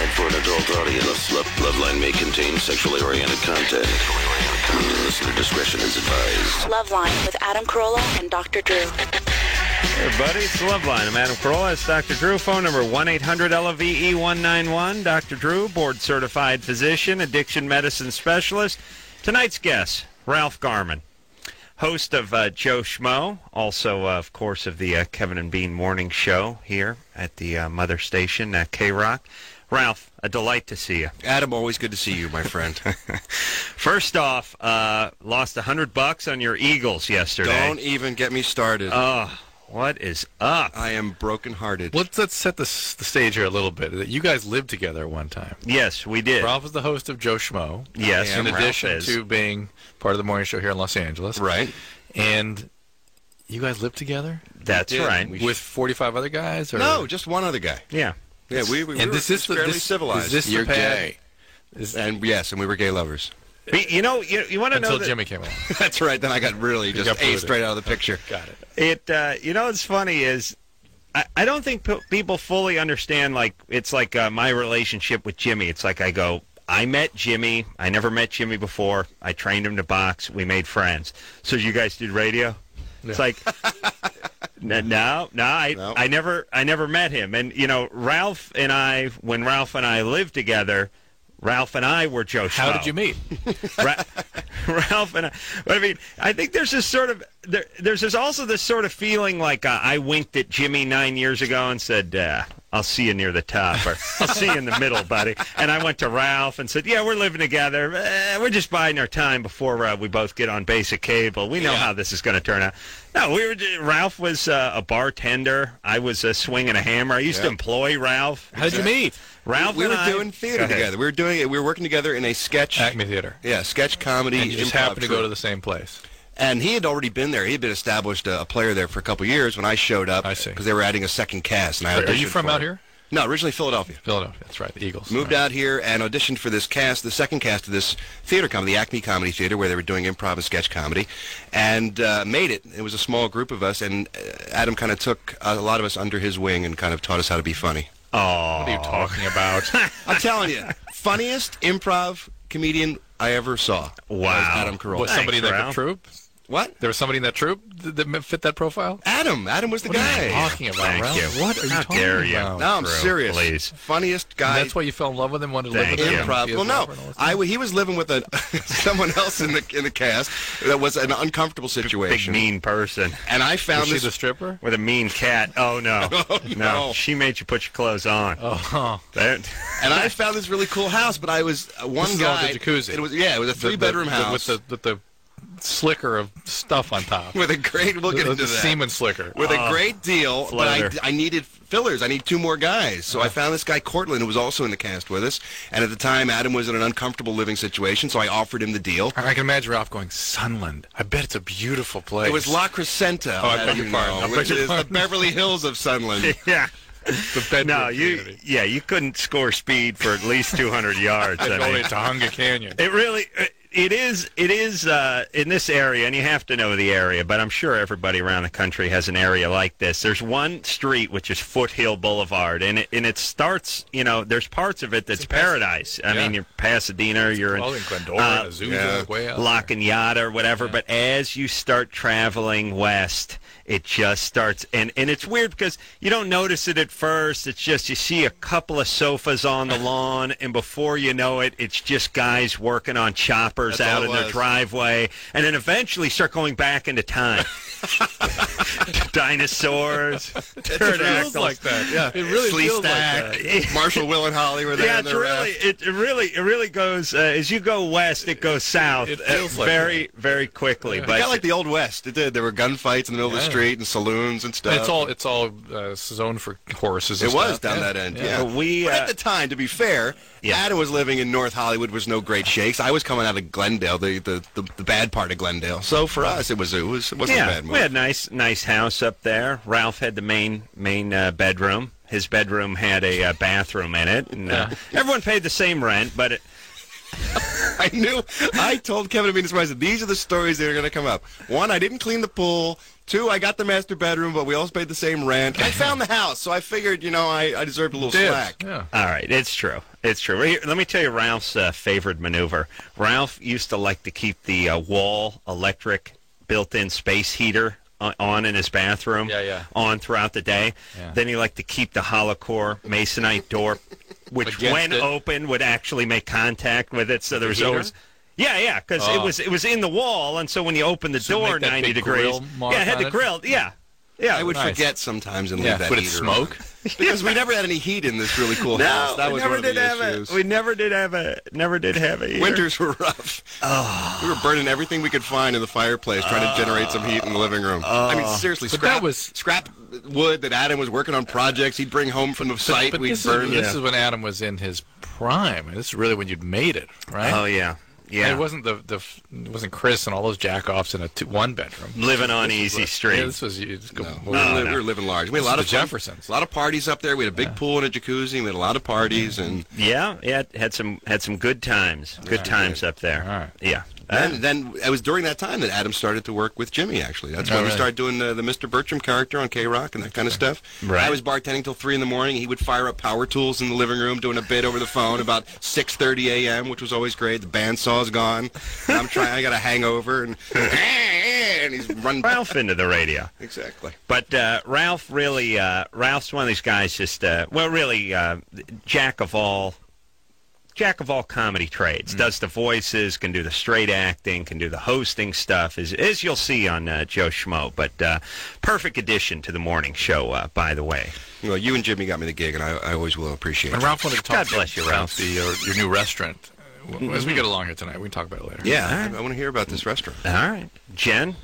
designed for an adult audience. Loveline may contain sexually oriented content. Listener discretion is advised. Loveline with Adam Carolla and Dr. Drew. Hey everybody, it's Loveline. I'm Adam Carolla. It's Dr. Drew. Phone number 1-800-LOVE-191. Dr. Drew, board-certified physician, addiction medicine specialist. Tonight's guest, Ralph Garman, host of Joe Schmo, also, of course, of the Kevin and Bean morning show here at the mother station, K-Rock. Ralph, a delight to see you. Adam, always good to see you, my friend. First off, lost $100 on your Eagles yesterday. Don't even get me started. Oh, what is up? I am brokenhearted. Let's set the stage here a little bit. You guys lived together at one time. Yes, we did. Ralph is the host of Joe Schmo. Yes, in Ralph addition is. to being part of the morning show here in Los Angeles. Right. And you guys lived together? That's We did. right. With 45 other guys? Or? No, just one other guy. Yeah. Yeah, we were And this is fairly this, civilized. Is this You're the pad? gay. And yes, and we were gay lovers. You know, you want to know Until that Jimmy came along. That's right. Then I got really just got aced booted. right out of the picture. Got it. you know, what's funny is I don't think people fully understand, like, it's like my relationship with Jimmy. It's like I met Jimmy. I never met Jimmy before. I trained him to box. We made friends. So you guys did radio? Yeah. It's like, no, I never met him. And, you know, when Ralph and I lived together, Ralph and I were Joe Schmo. How did you meet? Ralph and I think there's this sort of there's also this sort of feeling like I winked at Jimmy 9 years ago and said, I'll see you near the top, or I'll see you in the middle, buddy. And I went to Ralph and said, yeah, we're living together. We're just biding our time before we both get on basic cable. We know how this is going to turn out. No, Ralph was a bartender. I was swinging a hammer. I used to employ Ralph. How did you meet? Ralph we and were I, doing theater together. We were working together in a sketch. Acme Theater. Yeah, sketch comedy. And you just improv happened to go troupe. to the same place. And he had already been there. He had been established a player there for a couple of years when I showed up. I see. Because they were adding a second cast. And I Are you auditioned from for out it. here? No, originally Philadelphia. Philadelphia. That's right. The Eagles. Moved out here and auditioned for this cast, the second cast of this theater comedy, the Acme Comedy Theater, where they were doing improv and sketch comedy, and made it. It was a small group of us, and Adam kind of took a lot of us under his wing and kind of taught us how to be funny. Oh, What are you talking about? I'm telling you, funniest improv comedian I ever saw. Wow. Was Adam Carolla. Was somebody in Thanks, that Ralph. troupe? What? There was somebody in that troupe that fit that profile? Adam was the What are you guy. talking about, Thank Ralph? you. What are you How talking dare you. about? No, I'm True, serious. please. Funniest guy. And that's why you fell in love with him, wanted to live Thank with him? you. Improv. Be his Well, no, lover and all that stuff? he was living with someone else in the cast that was an uncomfortable big situation. mean person And I found Was she this. the stripper? with a mean cat. Oh, no. no. She made you put your clothes on. Oh, And I found this really cool house, but I was one This is guy. all the jacuzzi. It was it was a three-bedroom house with the slicker of stuff on top. with a great. We'll get the into that. semen slicker. With a great deal, floater. but I needed fillers. I need two more guys. So I found this guy, Cortland, who was also in the cast with us. And at the time, Adam was in an uncomfortable living situation, so I offered him the deal. I can imagine Ralph going, Sunland. I bet it's a beautiful place. It was La Crescenta, Oh, I beg as your you pardon. know, I beg which your is the pardon. Beverly Hills of Sunland. yeah. the bedroom No, community. you couldn't score speed for at least 200 yards. I'd I go mean, to Tahunga Canyon. it really, it is in this area, and you have to know the area, but I'm sure everybody around the country has an area like this. There's one street, which is Foothill Boulevard, and it starts, there's parts of it that's paradise. I mean, you're Pasadena, you're in Glendora, Azusa, way out La there. Cañada or whatever, but as you start traveling west, it just starts, and it's weird because you don't notice it at first. It's just you see a couple of sofas on the lawn, and before you know it, it's just guys working on choppers That's all out it in their was. driveway, and then eventually start going back into time. Dinosaurs, It feels like that. Yeah, it really Flea feels Stack, like that. Marshall, Will, and Holly were there. Yeah, in it's their really, raft. it really goes as you go west. It goes south. It feels like very, very quickly. Yeah. But Kind of like the Old West. It did. There were gunfights in the middle of the Yeah. street and saloons and stuff. And it's all zoned for horses. And It was stuff. down Yeah. that end, Yeah. yeah. We, But at the time, to be fair, Yeah. Adam was living in North Hollywood, was no great shakes. I was coming out of Glendale, the bad part of Glendale. So for us, it wasn't a bad move. we had nice house up there. Ralph had the main bedroom. His bedroom had a bathroom in it, and everyone paid the same rent, but I told Kevin to be surprised that these are the stories that are going to come up. One, I didn't clean the pool. Two, I got the master bedroom, but we all paid the same rent. I found the house, so I figured, I deserved a little slack. Yeah. All right, it's true. It's true. Here, let me tell you Ralph's favorite maneuver. Ralph used to like to keep the wall electric built-in space heater on in his bathroom on throughout the day. Yeah. Then he liked to keep the Holocore masonite door, which when open would actually make contact with it. So there was always... Yeah, because it was in the wall, and so when you open the door 90 degrees... Yeah, it had the grill. Yeah. I would forget sometimes and leave that would heater it smoke? on. Because we never had any heat in this really cool house. That was one of the issues. We never did have a heater. Winters were rough. Oh. We were burning everything we could find in the fireplace, trying to generate some heat in the living room. I mean, seriously, scrap wood that Adam was working on projects he'd bring home from the site. But we'd this burn. This is when Adam was in his prime. This is really when you'd made it, right? Oh, yeah. Yeah. And it wasn't it wasn't Chris and all those jack-offs in a one bedroom. Living on Easy Street. Yeah, this was we were living large. We had a lot of Jeffersons. A lot of parties up there. We had a big pool and a jacuzzi. We had a lot of parties and had some good times. Good times up there. All right. Yeah. And then it was during that time that Adam started to work with Jimmy, actually. That's when we started doing the Mr. Bertram character on K-Rock and that kind of stuff. Right. I was bartending till 3 in the morning. He would fire up power tools in the living room, doing a bit over the phone about 6:30 a.m., which was always great. The bandsaw's gone. And I got a hangover, and he's running Ralph into the radio. Exactly. But Ralph's one of these guys just, jack of all comedy trades. Does the voices, can do the straight acting, can do the hosting stuff, as you'll see on Joe Schmo. But perfect addition to the morning show, by the way. Well, you and Jimmy got me the gig, and I always will appreciate it. And Ralph wanted to talk God bless you, Ralph. your new restaurant. As we get along here tonight, we can talk about it later. Yeah, I want to hear about this restaurant. All right. Jen?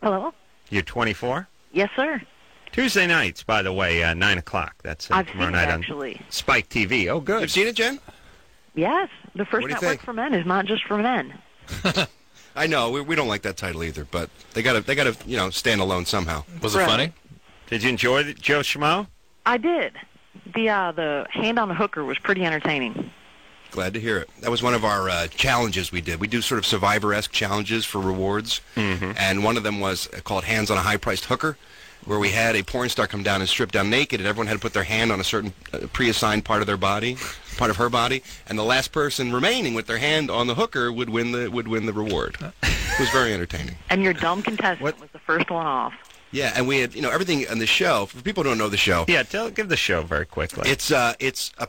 Hello? You're 24? Yes, sir. Tuesday nights, by the way, 9 o'clock. That's I've tomorrow seen it, night actually. on Spike TV. Oh, good. You've seen it, Jen? Yes. The first What do you network think? for men is not just for men. I know we don't like that title either, but they gotta stand alone somehow. Was it Right. funny? Did you enjoy Joe Schmo? I did. The hand on the hooker was pretty entertaining. Glad to hear it. That was one of our challenges we did. We do sort of Survivor-esque challenges for rewards, and one of them was called Hands on a High-Priced Hooker, where we had a porn star come down and strip down naked, and everyone had to put their hand on a certain pre-assigned part of their body, part of her body, and the last person remaining with their hand on the hooker would win the reward. It was very entertaining. And your dumb contestant was the first one off. Yeah, and we had everything on the show. For people who don't know the show, Yeah, give the show very quickly. it's a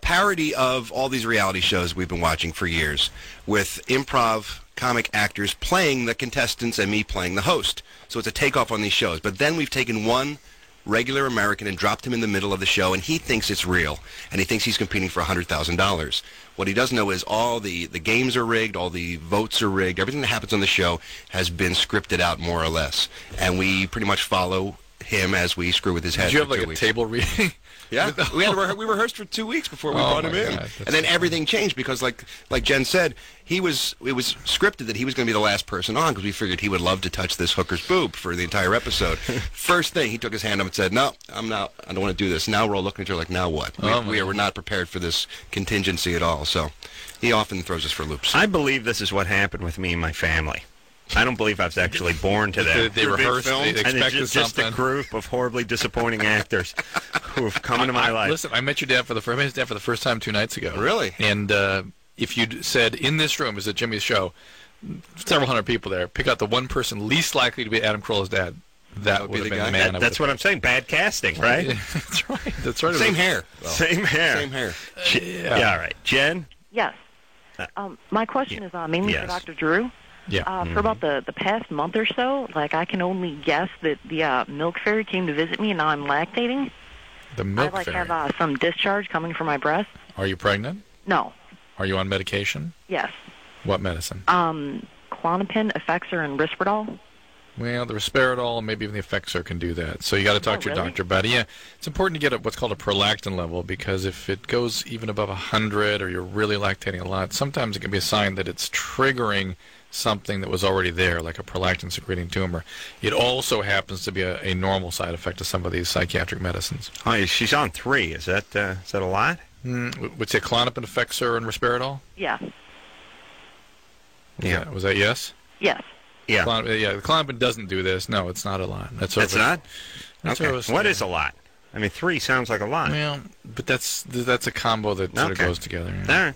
parody of all these reality shows we've been watching for years, with improv comic actors playing the contestants and me playing the host. So it's a takeoff on these shows. But then we've taken one regular American and dropped him in the middle of the show, and he thinks it's real, and he thinks he's competing for $100,000. What he doesn't know is all the games are rigged, all the votes are rigged, everything that happens on the show has been scripted out more or less, and we pretty much follow him as we screw with his head. Did you have for like 2 a weeks. table reading? Yeah, we rehearsed for 2 weeks before we Oh, brought him my in, God, that's and then everything changed because, like Jen said, it was scripted that he was going to be the last person on because we figured he would love to touch this hooker's boob for the entire episode. First thing, he took his hand up and said, "No, I'm not. I don't want to do this." Now we're all looking at each other like, "Now what?" We were not prepared for this contingency at all. So he often throws us for loops. I believe this is what happened with me and my family. I don't believe I was actually born to that. They rehearsed. They And it's expected just a something. group of horribly disappointing actors who have come into my life. Listen, I met your dad for the first time 2 nights ago. Really? And if you'd said in this room is at Jimmy's show, several hundred people there, pick out the one person least likely to be Adam Carolla's dad. That would have been the man. That's what I'm saying. Bad casting, right? That's right. That's right. Same hair. Same hair. Same hair. Yeah. All right, Jen. Yes. My question is mainly for Dr. Drew. Yeah. For about the past month or so, I can only guess that the milk fairy came to visit me, and now I'm lactating. The milk fairy. have some discharge coming from my breast. Are you pregnant? No. Are you on medication? Yes. What medicine? Klonopin, Effexor, and Risperdal. Well, the Risperidol and maybe even the Effexor can do that. So you got to talk to your doctor about it. Yeah, it's important to get what's called a prolactin level because if it goes even above 100 or you're really lactating a lot, sometimes it can be a sign that it's triggering something that was already there, like a prolactin-secreting tumor. It also happens to be a normal side effect of some of these psychiatric medicines. Oh, she's on 3. Is that a lot? Would say Klonopin, Effexor, and Risperidol? Yeah. Yeah. Was that yes? Yes. Yeah. The Klonopin doesn't do this. No, it's not a lot. That's not? That's Okay. What is a lot? I mean, 3 sounds like a lot. Well, but that's a combo that sort of goes together. Yeah. All right.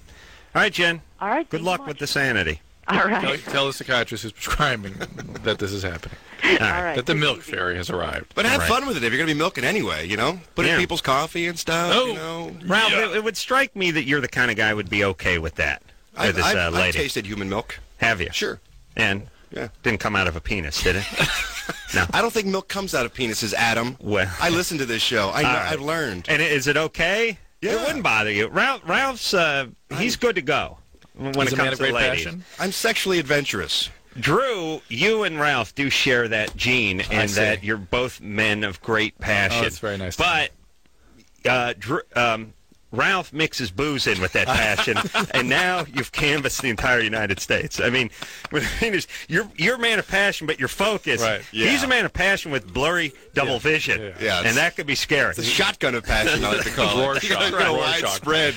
All right, Jen. All right. Good luck with the sanity. All right. Tell the psychiatrist who's prescribing that this is happening. All right. That the milk fairy has arrived. But have fun with it if you're going to be milking anyway, Put in people's coffee and stuff, Ralph, it would strike me that you're the kind of guy who would be okay with that. With this I've lady. tasted human milk. Have you? Sure. And didn't come out of a penis, did it? No. I don't think milk comes out of penises, Adam. Well, I listen to this show. I know, I've learned. And is it okay? Yeah. It wouldn't bother you. Ralph's, he's good to go when it comes to ladies. Passion? I'm sexually adventurous. Drew, you and Ralph do share that gene, and that you're both men of great passion. Oh, that's very nice. But Ralph mixes booze in with that passion, and now you've canvassed the entire United States. I mean, you're a man of passion, but you're focused. Right. Yeah. He's a man of passion with blurry double vision, Yeah, and that could be scary. It's a shotgun of passion, I like to call it. Rorschach. Got a Rorschach. widespread.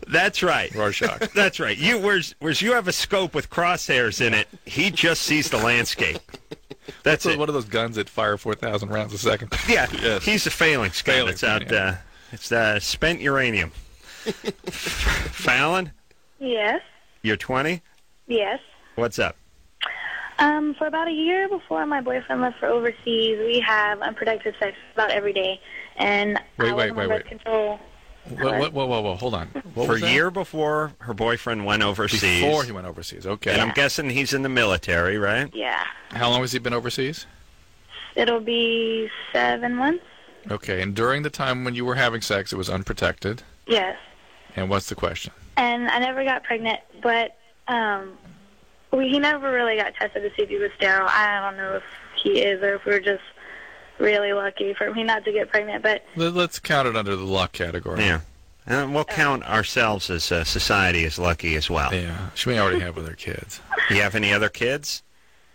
That's right. Rorschach. That's right. Whereas you have a scope with crosshairs in it, he just sees the landscape. That's So it. one of those guns that fire 4,000 rounds a second. Yeah, Yes. he's a phalanx guy. Phalanx, It's out. It's spent uranium. Fallon, Yes. you're 20. Yes. What's up? For about a year before my boyfriend left for overseas, we have unprotected sex about every day, and I was on birth control. Whoa, hold on. What For was a that? year before her boyfriend went overseas. Before he went overseas, okay. And I'm guessing he's in the military, right? Yeah. How long has he been overseas? It'll be 7 months. Okay, and during the time when you were having sex, it was unprotected. Yes. And what's the question? And I never got pregnant, but he never really got tested to see if he was sterile. I don't know if he is or if we're just really lucky for me not to get pregnant. But Let's count it under the luck category. Yeah. And we'll count ourselves as society as lucky as well. Yeah, she may already have with her kids. You have any other kids?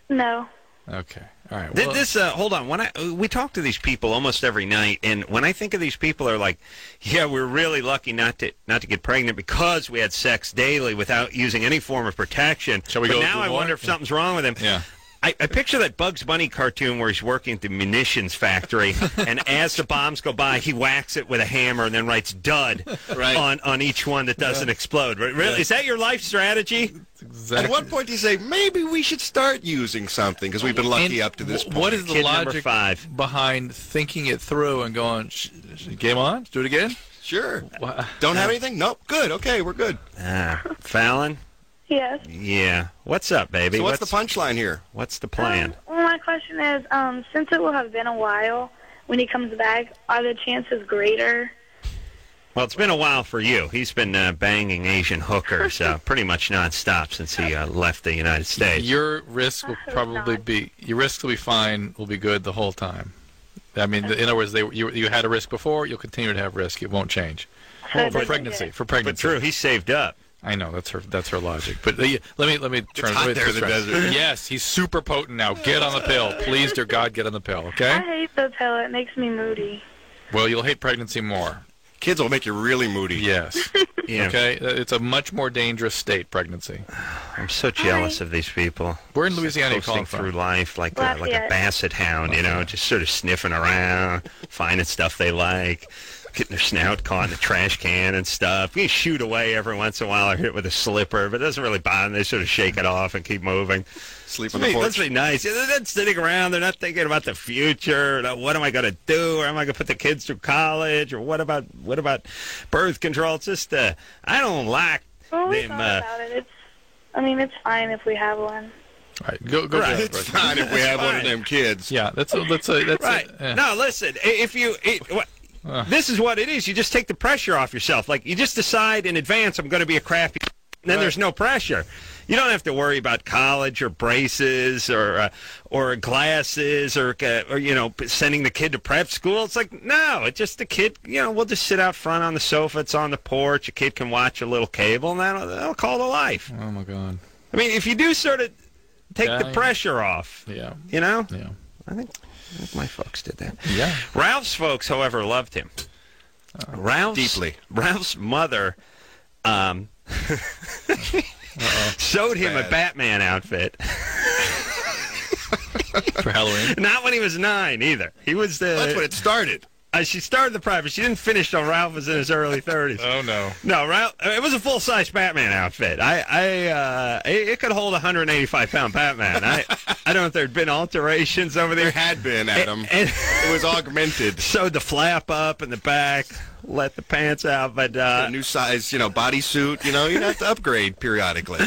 no. Okay, all right. Well, Hold on. We talk to these people almost every night, and when I think of these people, are like, yeah, we're really lucky not to get pregnant because we had sex daily without using any form of protection. Shall we but go now through I more? wonder if something's wrong with him. Yeah. I picture that Bugs Bunny cartoon where he's working at the munitions factory, and as the bombs go by, he whacks it with a hammer and then writes "dud" on each one that doesn't explode. Really, is that your life strategy? exactly. At one point, you say, maybe we should start using something because we've been lucky up to this point. What is the Kid number logic 5. behind thinking it through and going, game on? Do it again? Sure. Wha- Don't have anything? Nope. Good. Okay, we're good. Fallon? Yes. Yeah. What's up, baby? So what's the punchline here? What's the plan? Well, my question is, since it will have been a while when he comes back, are the chances greater? Well, it's been a while for you. He's been banging Asian hookers pretty much nonstop since he left the United States. Your risk will probably be fine, will be good the whole time. I mean, in other words, you had a risk before, you'll continue to have risk. It won't change. So For they- pregnancy. But Drew, he saved up. I know that's her logic. But let me turn. hot let me there in the try. desert. Yes, he's super potent now. Get on the pill, please, dear God, get on the pill. I Okay. hate the pill. It makes me moody. Well, you'll hate pregnancy more. Kids will make you really moody. Yes. Yeah. Okay. It's a much more dangerous state, pregnancy. I'm so jealous of these people. Where in Louisiana are you Coasting calling through from? life like a Lafayette. basset hound, just sort of sniffing around, finding stuff they like, getting their snout caught in a trash can and stuff. You shoot away every once in a while or hit it with a slipper, but it doesn't really bother them. They sort of shake it off and keep moving. Sleep on the porch. That's really nice. They're not sitting around. They're not thinking about the future. What am I going to do? Or am I going to put the kids through college? Or what about birth control? It's just I don't like Well, we them. thought about it. It's fine if we have one. All right. Go. Right. ahead, It's Bruce. fine if we have one of fine. them kids. Yeah. That's Right. yeah. No, listen. This is what it is. You just take the pressure off yourself. Like, you just decide in advance, I'm going to be a crafty. Then there's no pressure. You don't have to worry about college or braces or glasses or sending the kid to prep school. It's like, no, it's just the kid. We'll just sit out front on the sofa. It's on the porch. A kid can watch a little cable, and that'll call it a life. Oh my God. I mean, if you do sort of take Yeah, the yeah. pressure off, Yeah. Yeah. Yeah. I think my folks did that. Yeah. Ralph's folks, however, loved him. Deeply. Ralph's mother, sewed him a Bad. Batman outfit. For Halloween. Not when he was 9 either. He was the. That's when it started. She started the private. She didn't finish till Ralph was in his early 30s. Oh, no. No, Ralph. It was a full-size Batman outfit. It could hold a 185-pound Batman. I don't know if there'd been alterations over There there. had been, Adam. And It was augmented. sewed the flap up in the back, let the pants out, but A new size, bodysuit. You'd have to upgrade periodically.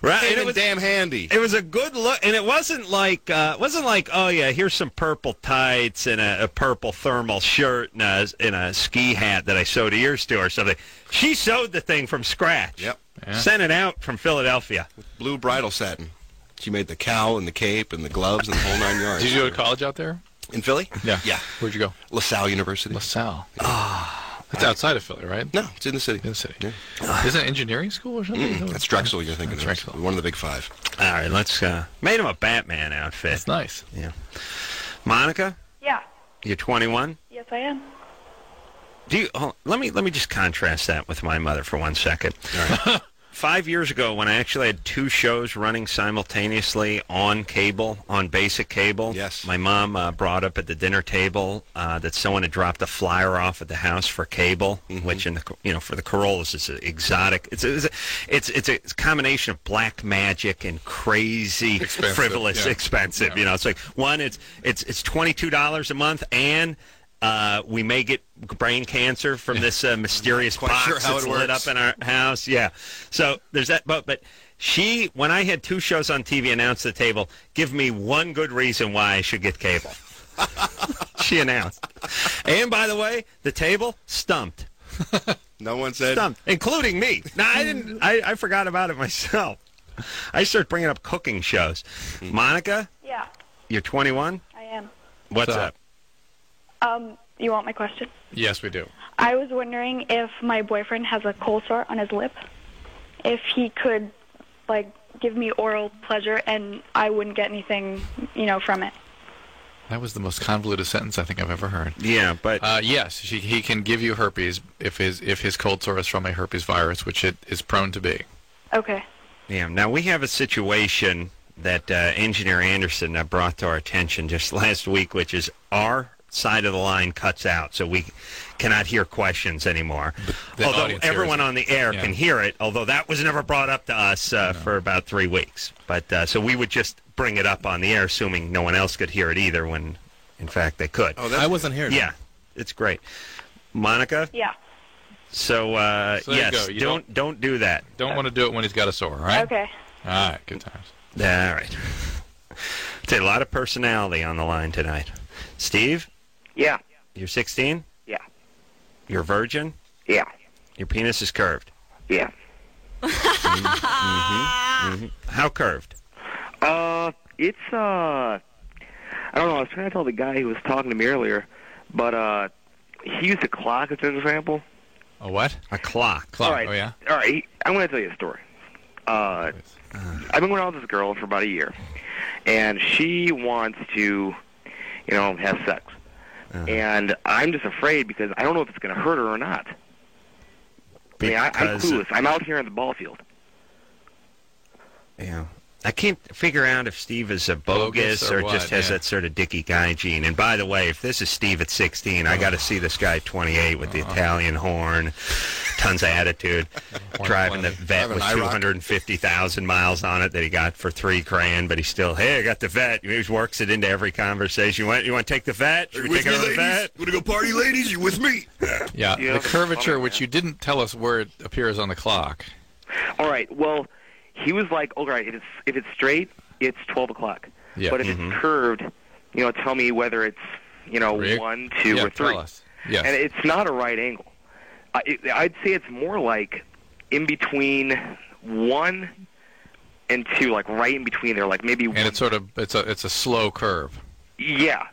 right. And And it was damn handy. It was a good look, and it wasn't like oh yeah, here's some purple tights and a purple thermal shirt and a ski hat that I sewed ears to or something. She sewed the thing from scratch. Yep. Yeah. Sent it out from Philadelphia. Blue bridal satin. She made the cowl and the cape and the gloves and the whole 9 yards. Did you go to college out there? In Philly? Yeah. Yeah. Where'd you go? LaSalle University. LaSalle. It's outside of Philly, right? No, it's in the city. In the city. Yeah. Isn't it engineering school or something? That's Drexel you're thinking That's of. Drexel. One of the big 5. All right, let's made him a Batman outfit. That's nice. Yeah. Monica, Yeah. you're 21. Yes, I am. Let me just contrast that with my mother for 1 second. All right. 5 years ago, when I actually had 2 shows running simultaneously on cable, on basic cable, Yes. my mom brought up at the dinner table that someone had dropped a flyer off at the house for cable, which for the Corollas is exotic. It's a combination of black magic and crazy, Expensive, frivolous, yeah. expensive. Yeah. It's like it's $22 a month and. We may get brain cancer from this mysterious Not quite box sure how that's it lit works. up in our house. Yeah. So there's that. But she, when I had 2 shows on TV, announced at the table, give me one good reason why I should get cable. She announced. And by the way, the table stumped. No one said. Stumped, including me. No, I didn't. I forgot about it myself. I started bringing up cooking shows. Monica, Yeah, you're 21. I am. What's up? up? You want my question? Yes, we do. I was wondering if my boyfriend has a cold sore on his lip, if he could, give me oral pleasure and I wouldn't get anything, from it. That was the most convoluted sentence I think I've ever heard. Yeah, but Yes, he can give you herpes if his cold sore is from a herpes virus, which it is prone to be. Okay. yeah. Now we have a situation that Engineer Anderson brought to our attention just last week, which is our side of the line cuts out, so we cannot hear questions anymore. The Although audience hears everyone it. on the air Yeah. can hear it, although that was never brought up to us for about 3 weeks. But so we would just bring it up on the air, assuming no one else could hear it either, when in fact they could. Oh, that's I wasn't here. Yeah, it's great. Monica, Yeah. so, So there you yes, go. You don't do that. Don't want to do it when he's got a sore, all right? Okay. All right, good times. All right. It's a lot of personality on the line tonight. Steve, Yeah. you're 16? Yeah. You're a virgin? Yeah. Your penis is curved. Yeah. How curved? It's I don't know. I was trying to tell the guy who was talking to me earlier, but he used a clock as an example. A what? A clock. Clock. All right. Oh, yeah? All right. I'm going to tell you a story. I've been going out with this girl for about a year, and she wants to, have sex. And I'm just afraid because I don't know if it's going to hurt her or not. I'm Because, clueless. I'm out here in the ball field. yeah. I can't figure out if Steve is a bogus Bogus or or just what, has yeah. that sort of dicky guy gene. And by the way, if this is Steve at 16, I got to see this guy at 28 with the Italian horn, tons of attitude, driving the vet Driving with an IROC. 250,000 miles on it that he got for $3,000, but he's still, hey, I got the vet. He works it into every conversation. You want to take the vet? Should we take over the vet? Want to go party, ladies? You with me? Yeah, Yeah, the curvature, funny, which man. you didn't tell us where it appears on the clock. All right. Well, he was like, "All right, if it's straight, it's 12 o'clock. Yeah. But if it's curved, tell me whether it's Rick? 1, 2, Yeah, or 3. tell us. Yes. And it's not a right angle. I'd say it's more like in between 1 and 2, like right in between there, like maybe. And it's sort of it's a slow curve. Yeah.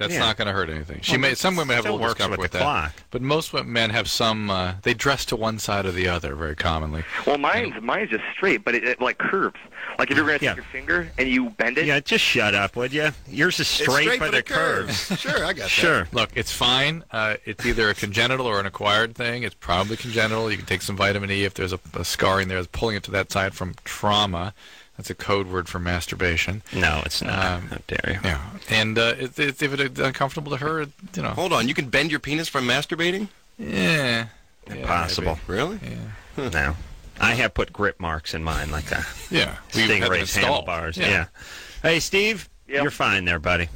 That's Yeah. not going to hurt anything. Well, Some women have a still little works discomfort with with the that, clock. but most men have some. They dress to one side or the other very commonly. Well, mine's just straight, but it like curves. Like if you're going to take your finger and you bend it. Yeah, just shut up, would you? Yours is straight, but it curves. Sure, I got that. Sure. Look, it's fine. It's either a congenital or an acquired thing. It's probably congenital. You can take some vitamin E if there's a scarring there. Pulling it to that side from trauma. That's a code word for masturbation. No, it's not. How dare you? Yeah, and if it's uncomfortable to her, Hold on, you can bend your penis from masturbating? Yeah. Impossible. Really? Yeah. No. I have put grip marks in mine like that. Yeah. We've had them Stingray's installed. handlebars. Yeah. Yeah. Hey, Steve, Yep. you're fine there, buddy.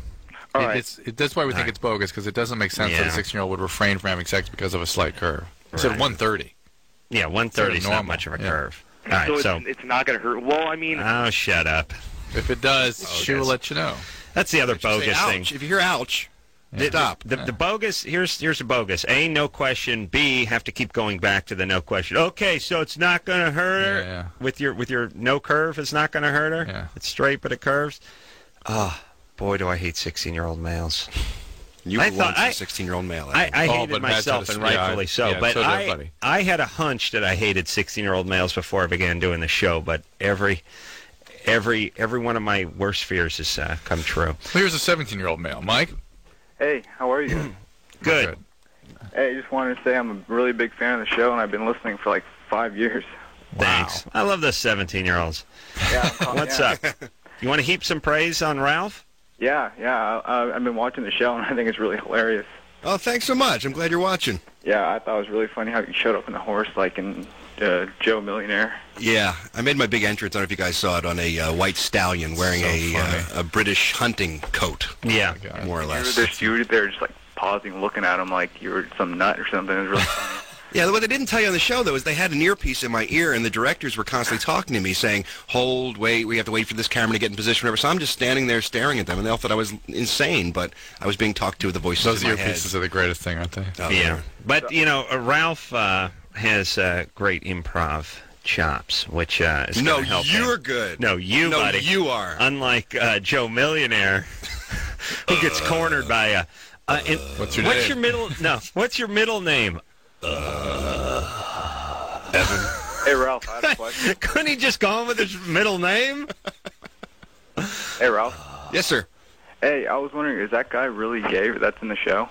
All right. That's why we think All right. it's bogus, because it doesn't make sense that Yeah. a 16-year-old would refrain from having sex because of a slight curve. It said Right. 130. Yeah, 130 is not normal. much of a Yeah. curve. All right, so it's not going to hurt. Well, I mean, Oh, shut up. If it does, she will let you know. That's the other Say, bogus thing. ouch. If you hear ouch, stop. The bogus, here's the bogus. A, no question. B, have to keep going back to the no question. Okay, so it's not going to hurt her? Yeah. With your no curve, it's not going to hurt her? Yeah. It's straight, but it curves? Oh, boy, do I hate 16-year-old males. You I were thought- once a 16-year-old male. I Oh, hated but Matt myself, said and it's- yeah, rightfully so. yeah, But so did everybody. I had a hunch that I hated 16-year-old males before I began doing the show, but every one of my worst fears has come true. Well, here's a 17-year-old male. Mike? Hey, how are you? Good. Hey, I just wanted to say I'm a really big fan of the show, and I've been listening for like 5 years. Thanks. I love those 17-year-olds. Yeah. What's up? You want to heap some praise on Ralph? Yeah. I've been watching the show, and I think it's really hilarious. Oh, thanks so much. I'm glad you're watching. Yeah, I thought it was really funny how you showed up in the horse, like in Joe Millionaire. Yeah, I made my big entrance. I don't know if you guys saw it, on a white stallion wearing So a British hunting coat, Yeah. more or You less. were there just like pausing, looking at him like you were some nut or something. It was really funny. Yeah, what they didn't tell you on the show, though, is they had an earpiece in my ear, and the directors were constantly talking to me, saying, hold, wait, we have to wait for this camera to get in position, whatever. So I'm just standing there staring at them, and they all thought I was insane, but I was being talked to with the voices Those in my head. earpieces are the greatest thing, aren't they? Oh, Yeah. But, Ralph has great improv chops, which is No, going to help you're him. good. No, you, No, buddy. you are. Unlike Joe Millionaire, who gets cornered by a... What's your name? What's your middle name? Evan. Hey, Ralph, I had a question. Couldn't he just go on with his middle name? Hey, Ralph. Yes, sir. Hey, I was wondering, is that guy really gay that's in the show?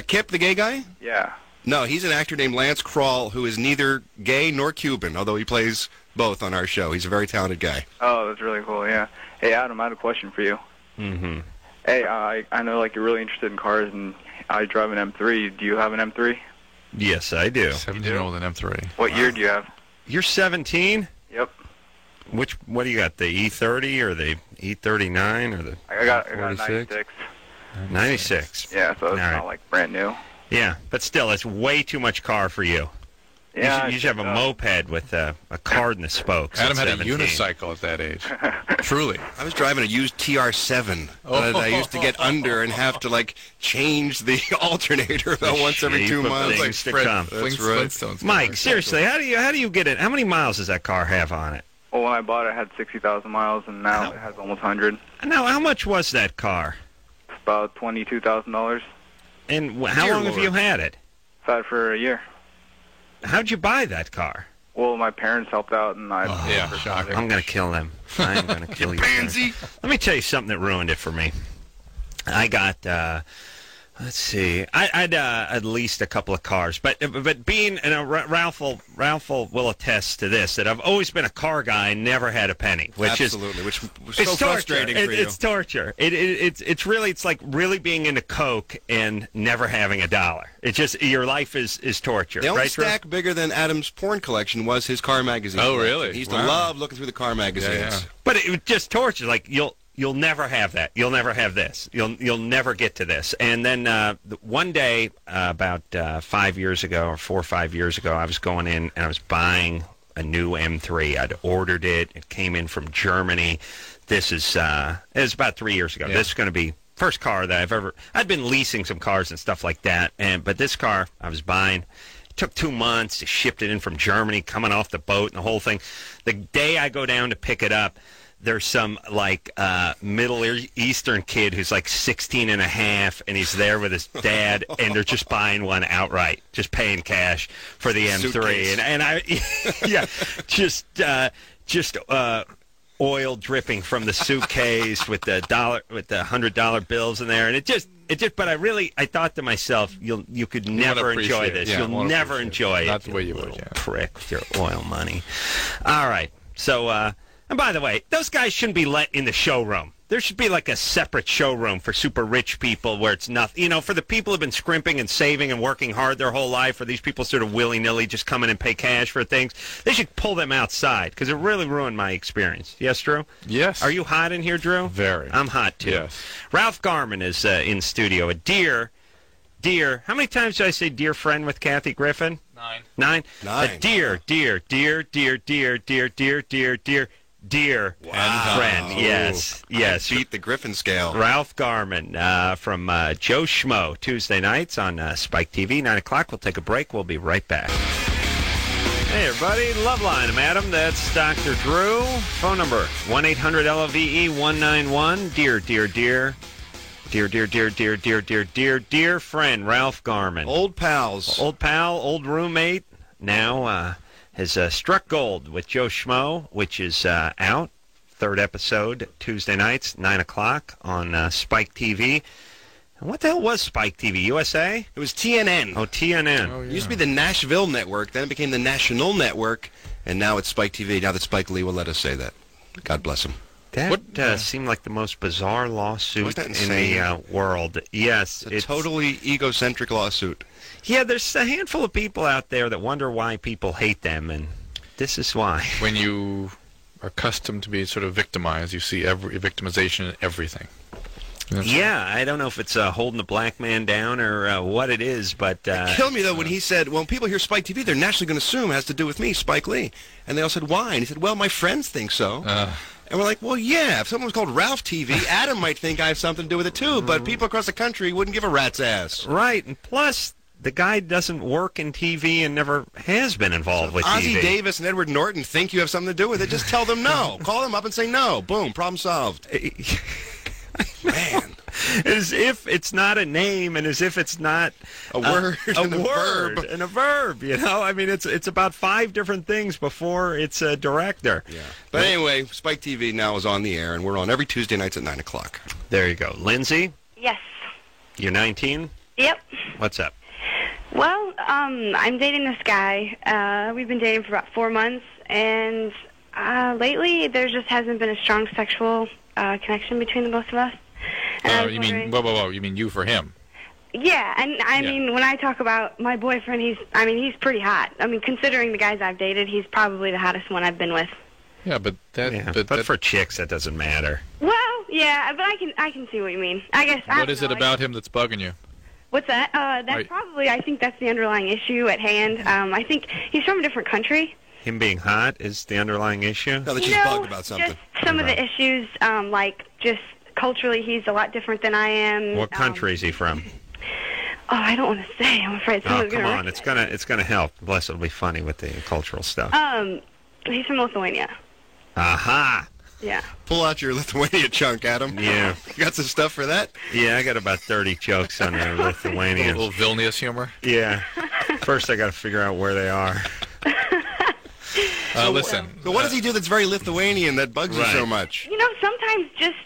Kip, the gay guy? Yeah. No, he's an actor named Lance Krull, who is neither gay nor Cuban, although he plays both on our show. He's a very talented guy. Oh, that's really cool, yeah. Hey, Adam, I had a question for you. Mm-hmm. Hey, I know like you're really interested in cars, and I drive an M3. Do you have an M3? Yes, I do. 17-year-old and M3. What year do you have? You're 17? Yep. What do you got, the E30 or the E39 or the I got a 46? 96. 96? Yeah, so it's All right. not like brand new. Yeah, but still, it's way too much car for you. Yeah, you should have a moped with a card in the spokes. Adam at had a 17. unicycle at that age. Truly. I was driving a used TR7 that I used to get under and have to, change the alternator about once every 2 shape of months. things to come. That's right. Flintstones. Mike, seriously, how do you get it? How many miles does that car have on it? Well, when I bought it, it had 60,000 miles, and now it has almost 100. Now, how much was that car? It's about $22,000. And how Dear long have Lord. you had it? I've had it for a year. How'd you buy that car? Well, my parents helped out, and I... Yeah, shocking. I'm going to kill them. I'm going to kill you. Pansy! Let me tell you something that ruined it for me. I got, let's see, I'd at least a couple of cars, but being, Ralph will attest to this, that I've always been a car guy and never had a penny, which Absolutely, which was it's so torture. frustrating for you. It's torture. It's like really being into coke and never having a dollar. It's just your life is torture. The only right, Drew? stack bigger than Adam's porn collection was his car magazine. Oh, collection. really? He used to Wow. love looking through the car magazines. yeah. But it was just torture. Like you'll never have that. You'll never have this. You'll never get to this. And then one day, about 5 years ago or 4 or 5 years ago, I was going in and I was buying a new M3. I'd ordered it. It came in from Germany. This is it was about 3 years ago. Yeah. This is going to be first car that I'd been leasing some cars and stuff like that. But this car I was buying. It took 2 months to ship it in from Germany, coming off the boat and the whole thing. The day I go down to pick it up, there's some like Middle Eastern kid who's like 16 and a half, and he's there with his dad, and they're just buying one outright, just paying cash for the M3. Suitcase. And I, yeah, just oil dripping from the suitcase with the $100 bills in there, and it just. But I thought to myself, you could never enjoy this. Yeah, You'll never enjoy it. Not the way you little would, yeah. prick with your oil money. All right. So, and by the way, those guys shouldn't be let in the showroom. There should be like a separate showroom for super rich people where it's nothing. You know, for the people who've been scrimping and saving and working hard their whole life, for these people sort of willy-nilly just come in and pay cash for things, they should pull them outside because it really ruined my experience. Yes, Drew? Yes. Are you hot in here, Drew? Very. I'm hot, too. Yes. Ralph Garman is in studio. A dear, how many times did I say dear friend with Kathy Griffin? 9. A dear friend. Yes. Beat the Griffin scale. Ralph Garman from Joe Schmo, Tuesday nights on Spike TV, 9 o'clock. We'll take a break. We'll be right back. Hey, everybody. Loveline. I'm Adam. That's Dr. Drew. Phone number, 1-800-LOVE-191. Dear friend, Ralph Garman. Old pals. Old pal, old roommate. Now has struck gold with Joe Schmo, which is out. 3rd episode, Tuesday nights, 9 o'clock on Spike TV. And what the hell was Spike TV? USA? It was TNN. Oh, TNN. Oh, It yeah. used to be the Nashville Network, then it became the National Network, and now it's Spike TV. Now that Spike Lee will let us say that. God bless him. That seemed like the most bizarre lawsuit Wasn't that in the insane? world. Yes. It's a totally egocentric lawsuit. Yeah, there's a handful of people out there that wonder why people hate them, and this is why. When you are accustomed to be sort of victimized, you see every victimization in everything. Yeah, I don't know if it's holding the black man down or what it is, but... It killed me, though, when he said, well, when people hear Spike TV, they're naturally going to assume it has to do with me, Spike Lee. And they all said, why? And he said, well, my friends think so. And we're like, well, yeah, if someone was called Ralph TV, Adam might think I have something to do with it, too. But people across the country wouldn't give a rat's ass. Right, and plus, the guy doesn't work in TV and never has been involved with Ozzie TV. Davis and Edward Norton think you have something to do with it. Just tell them no. Call them up and say no. Boom, problem solved. Man. As if it's not a name, and as if it's not A word and a word verb. and a verb. You know, I mean, it's about 5 different things before it's a director. Yeah. But anyway, Spike TV now is on the air, and we're on every Tuesday nights at 9 o'clock. There you go, Lindsay. Yes. You're 19. Yep. What's up? Well, I'm dating this guy. We've been dating for about 4 months, and lately there just hasn't been a strong sexual connection between the both of us. And I was You mean, wondering- you mean you for him? Yeah, and I mean, when I talk about my boyfriend, he's pretty hot. I mean, considering the guys I've dated, he's probably the hottest one I've been with. Yeah, but but for chicks, that doesn't matter. Well, yeah, but I can see what you mean. I guess. What is it about him that's bugging you? What's that? I think that's the underlying issue at hand. I think he's from a different country. Him being hot is the underlying issue? No, that she's bugged about something. Just some of the issues, like just culturally, he's a lot different than I am. What country is he from? Oh, I don't want to say. I'm afraid Oh, someone's come gonna on. It's gonna help. Plus, it'll be funny with the cultural stuff. He's from Lithuania. Aha! Yeah. Pull out your Lithuania chunk, Adam. Yeah. You got some stuff for that? Yeah, I got about 30 jokes on the A Lithuanians. little Vilnius humor? Yeah. First, I got to figure out where they are. Listen. So what does he do that's very Lithuanian that bugs you so much? You know, sometimes just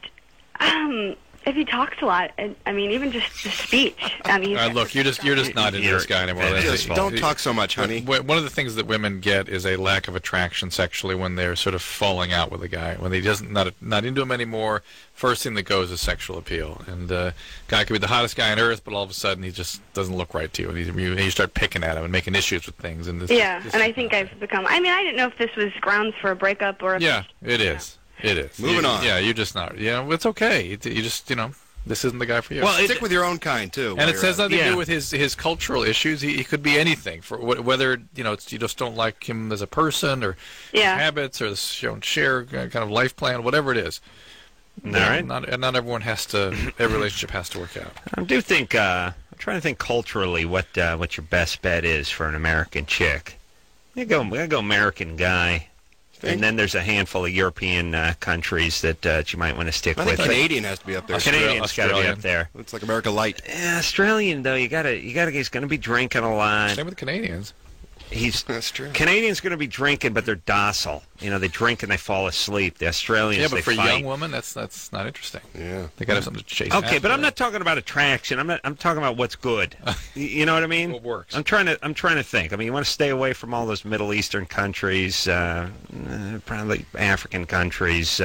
if he talks a lot, I mean, even just the speech. I mean, Look, you're just not into this guy anymore. That's Just his fault. don't talk so much, honey. One of the things that women get is a lack of attraction sexually when they're sort of falling out with a guy. When they just not into him anymore, first thing that goes is sexual appeal. And guy could be the hottest guy on earth, but all of a sudden he just doesn't look right to you, and you start picking at him and making issues with things. And and I think I've become. I mean, I didn't know if this was grounds for a breakup or. Yeah, it is. It is. Moving on. Yeah, you're just not. Yeah, it's okay. You just, this isn't the guy for you. Well, stick with your own kind, too. And it has nothing to do with his cultural issues. He could be anything. For whether you just don't like him as a person, or his habits, or share kind of life plan, whatever it is. All right. Not everyone has to. Every relationship has to work out. I do think. I'm trying to think culturally what your best bet is for an American chick. I'm gonna go American guy. And then there's a handful of European countries that you might want to stick I with. think Canadian has to be up there. Canadian's got to be up there. It's like America Light. Yeah, Australian though, you gotta. He's going to be drinking a lot. Same with the Canadians. That's true. Canadians going to be drinking, but they're docile. You know, they drink and they fall asleep. The Australians, Yeah, but they for a fight. young woman, that's not interesting. Yeah, they got to have something to chase. Okay, after. but I'm not talking about attraction. I'm talking about what's good. You know what I mean? What works? I'm trying to think. I mean, you want to stay away from all those Middle Eastern countries, probably African countries.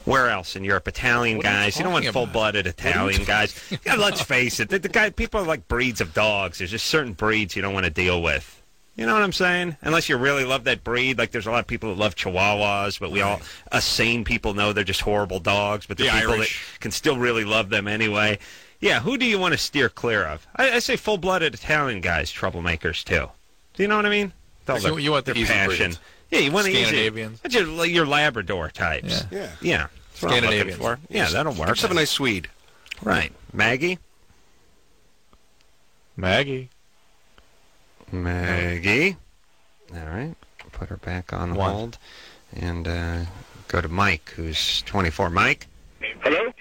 Where else in Europe? Italian guys. You don't want full-blooded Italian guys. Yeah, let's face it. People are like breeds of dogs. There's just certain breeds you don't want to deal with. You know what I'm saying? Unless you really love that breed. Like, there's a lot of people that love Chihuahuas, but us sane people know they're just horrible dogs. But the people Irish that can still really love them anyway. Yeah, who do you want to steer clear of? I say full-blooded Italian guys, troublemakers, too. Do you know what I mean? So you want the easy passion. breeds. Yeah, you want Scandinavians. Your Labrador types. Yeah. That's what I'm looking Scandinavians. for. Yeah, that'll work. Let's have a nice Swede. Right. Maggie? Maggie. All right. Put her back on hold. And go to Mike, who's 24. Mike? Hello?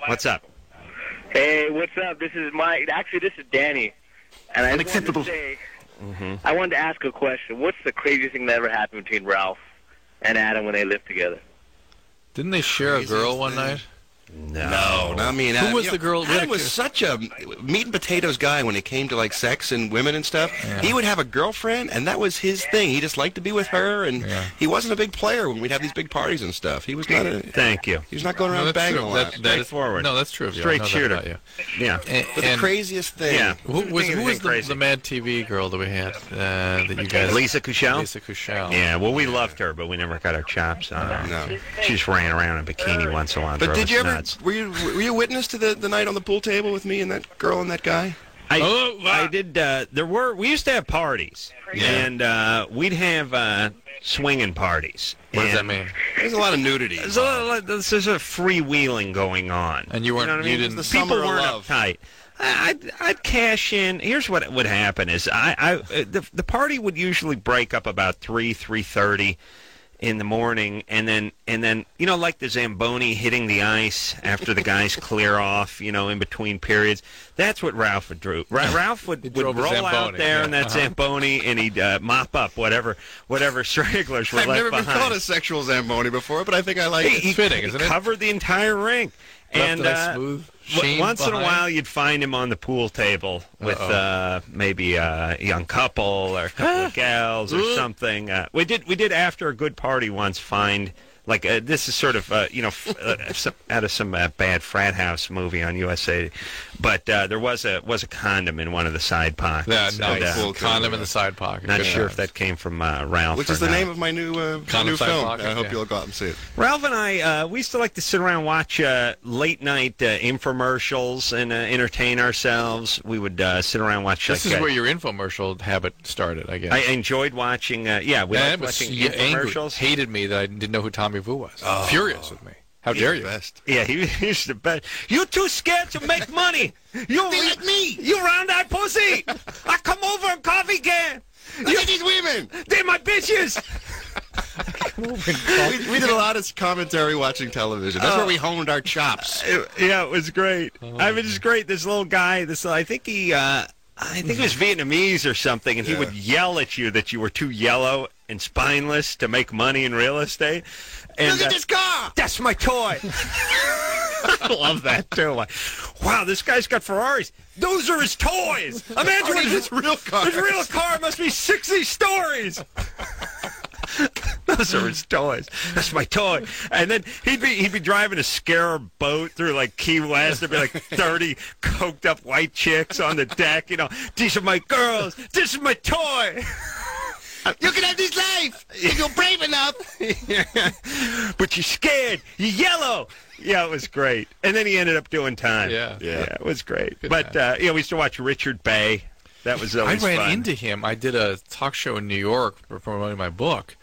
What's up? Hey, what's up? This is Mike. Actually, this is Danny. And I just wanted to say, I wanted to ask a question. What's the craziest thing that ever happened between Ralph and Adam when they lived together? Didn't they share a girl one night? No, not me and Who Adam. was the girl? Adam was such a meat and potatoes guy when it came to like sex and women and stuff. Yeah. He would have a girlfriend, and that was his thing. He just liked to be with her, and he wasn't a big player when we'd have these big parties and stuff. He was not a. Thank you. He was not going around banging a lot. Straightforward. No, that's true. Straight shooter. Yeah. But the craziest thing. Yeah. Who was the Mad TV girl that we had that you guys? Lisa Kuchel? Lisa Kuchel. Yeah, well, we loved her, but we never got our chops on her. No. She just ran around in a bikini once in a while. But drove did us you ever? nuts. Were you witness to the night on the pool table with me and that girl and that guy? I did. We used to have parties, and we'd have swinging parties. What does that mean? There's a lot of nudity. There's a freewheeling going on. And you weren't. know what I mean? didn't. The People summer of weren't love. uptight. I'd cash in. Here's what would happen: is the party would usually break up about 3:30 in the morning, and then like the Zamboni hitting the ice after the guys clear off, in between periods. That's what Ralph would do. Ralph would roll out there in that Zamboni, and he'd mop up whatever stragglers were I've left never been behind. called a sexual Zamboni before, but I think I like it. He fitting, isn't it? Covered the entire rink. And smooth sheen once in a behind? while, you'd find him on the pool table with maybe a young couple or a couple of gals or something. We did after a good party once find this is sort of out of some bad frat house movie on USA, but there was a condom in one of the side pockets. Yeah, nice. And, Condom in the side pocket. Not Good sure enough. if that came from Ralph. Which or is the not. name of my new Condom side film. pocket, I hope yeah. you'll go out and see it. Ralph and I, we used to like to sit around and watch late night infomercials and entertain ourselves. We would sit around and watch. This is where your infomercial habit started, I guess. I enjoyed watching. We liked watching infomercials. Hated me that I didn't know who Tommy Vu was. Furious with me. How dare you? Best. Yeah, he's the best. You too scared to make money. You like me. You round-eyed pussy. I come over in coffee can. Look at these women. They're my bitches. We did a lot of commentary watching television. That's where we honed our chops. Yeah, it was great. I mean, it's great. This little guy. I think he was Vietnamese or something, and he would yell at you that you were too yellow and spineless to make money in real estate. And, Look at this car. That's my toy. I love that too. Like, wow, this guy's got Ferraris. Those are his toys. Imagine what his real car. His real car must be 60 stories. Those are his toys. That's my toy. And then he'd be driving a scarab boat through like Key West. There'd be like 30 coked up white chicks on the deck. These are my girls. This is my toy. You can have this life if you're brave enough. But you're scared. You're yellow. Yeah, it was great. And then he ended up doing time. Yeah. It was great. Good But we used to watch Richard Bay. That was always I ran fun. into him. I did a talk show in New York for promoting my book.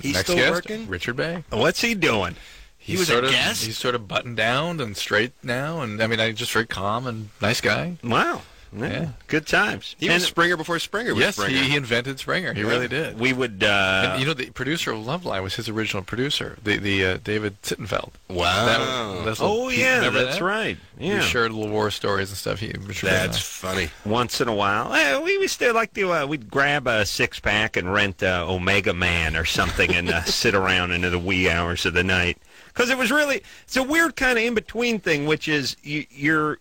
He's Next still guest, working? Richard Bay. What's he doing? He was a guest? He's sort of buttoned down and straight now, and I mean, just very calm and nice guy. Wow. Yeah. Good times. He was Springer before Springer was yes, Springer. he invented Springer. He really did. We would... and, you know, the producer of Loveline was his original producer, the David Sittenfeld. Wow. That's right. Yeah. We shared little war stories and stuff. That's funny. Once in a while. We used to like to... we'd grab a six-pack and rent Omega Man or something and sit around into the wee hours of the night. Because it was really... It's a weird kind of in-between thing, which is you're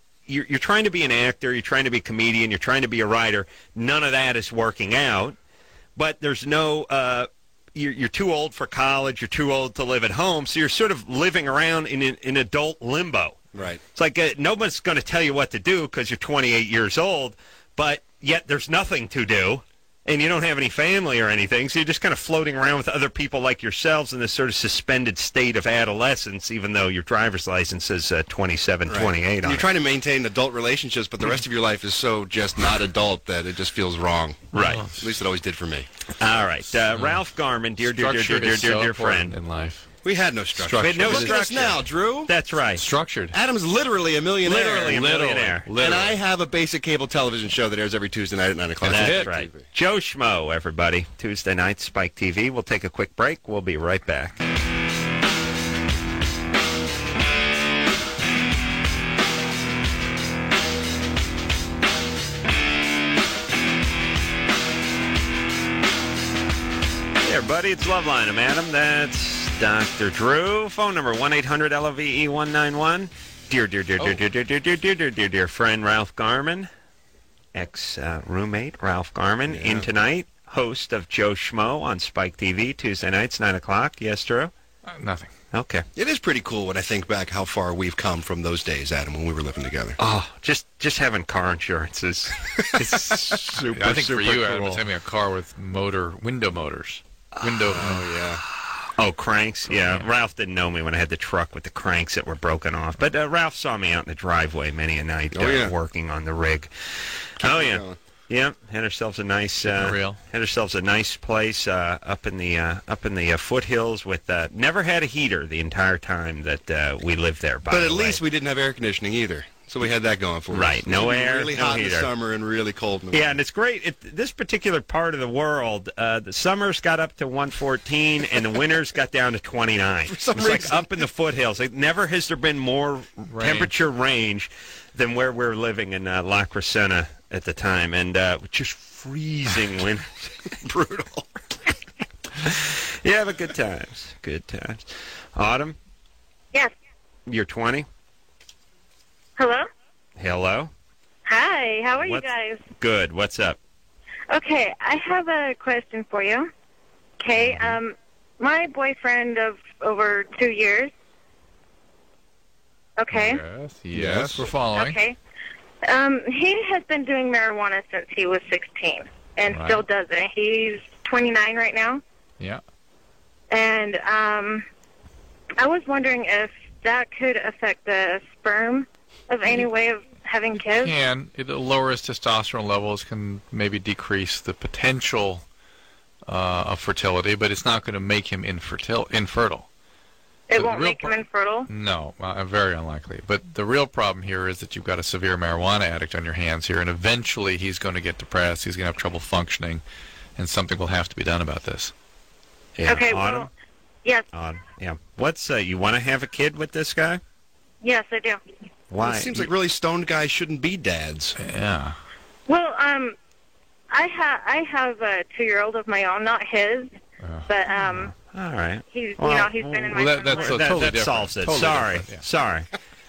trying to be an actor, you're trying to be a comedian, you're trying to be a writer. None of that is working out. But there's no, you're too old for college, you're too old to live at home, so you're sort of living around in adult limbo. Right. It's like nobody's going to tell you what to do because you're 28 years old, but yet there's nothing to do. And you don't have any family or anything, so you're just kind of floating around with other people like yourselves in this sort of suspended state of adolescence, even though your driver's license says 27, Right. 28 on You're it. trying to maintain adult relationships, but the rest of your life is so just not adult that it just feels wrong. Right. At least it always did for me. All right. Ralph Garman, dear friend. in life. We had no structure. We had no Look at us structure. now, Drew. That's right. Structured. Adam's literally a millionaire. Literally a millionaire. And I have a basic cable television show that airs every Tuesday night at 9 o'clock. That's right. Joe Schmo, everybody. Tuesday night, Spike TV. We'll take a quick break. We'll be right back. Hey, everybody. It's Loveline. I'm Adam. That's Dr. Drew. Phone number 1-800-LOVE-191. Dear friend Ralph Garman, ex-roommate Ralph Garman, in tonight, host of Joe Schmo on Spike TV, Tuesday nights, 9 o'clock. Yes, Drew? Nothing. Okay. It is pretty cool when I think back how far we've come from those days, Adam, when we were living together. Oh, just having car insurance is super, I think for you, Adam, cool. it's having a car with window motors. Oh, yeah. Oh, cranks? Yeah. Ralph didn't know me when I had the truck with the cranks that were broken off. But Ralph saw me out in the driveway many a night working on the rig. Going. Yeah, had ourselves a nice place up in the foothills with never had a heater the entire time that we lived there. But at least we didn't have air conditioning either, so we had that going for us. Right, no air, really no hot heater. in the summer and really cold in the winter. Yeah, and it's great. This particular part of the world, the summers got up to 114 and the winters got down to 29. For some it's reason. like up in the foothills. Like, never has there been more temperature range than where we're living in La Crescenta at the time, and just freezing winters. Brutal. Yeah, but good times. Good times. Autumn? Yes. You're 20? Hello? Hello? Hi, how are you guys? Good. What's up? Okay, I have a question for you. Okay, my boyfriend of over 2 years. Okay. Yes, we're following. Okay. He has been doing marijuana since he was 16 and still does it. He's 29 right now. Yeah. And I was wondering if that could affect the sperm of any way of having kids. It'll lower his testosterone levels, can maybe decrease the potential of fertility, but it's not going to make him infertile. It won't make him infertile? No, very unlikely. But the real problem here is that you've got a severe marijuana addict on your hands here, and eventually he's going to get depressed, he's going to have trouble functioning, and something will have to be done about this. Yeah. Okay, Autumn? well, yes. Yeah. What's you want to have a kid with this guy? Yes, I do. Why? It seems like really stoned guys shouldn't be dads. Yeah. Well, I have a 2-year-old of my own, not his, but all right. He's he's been in my that solves it. Totally Sorry.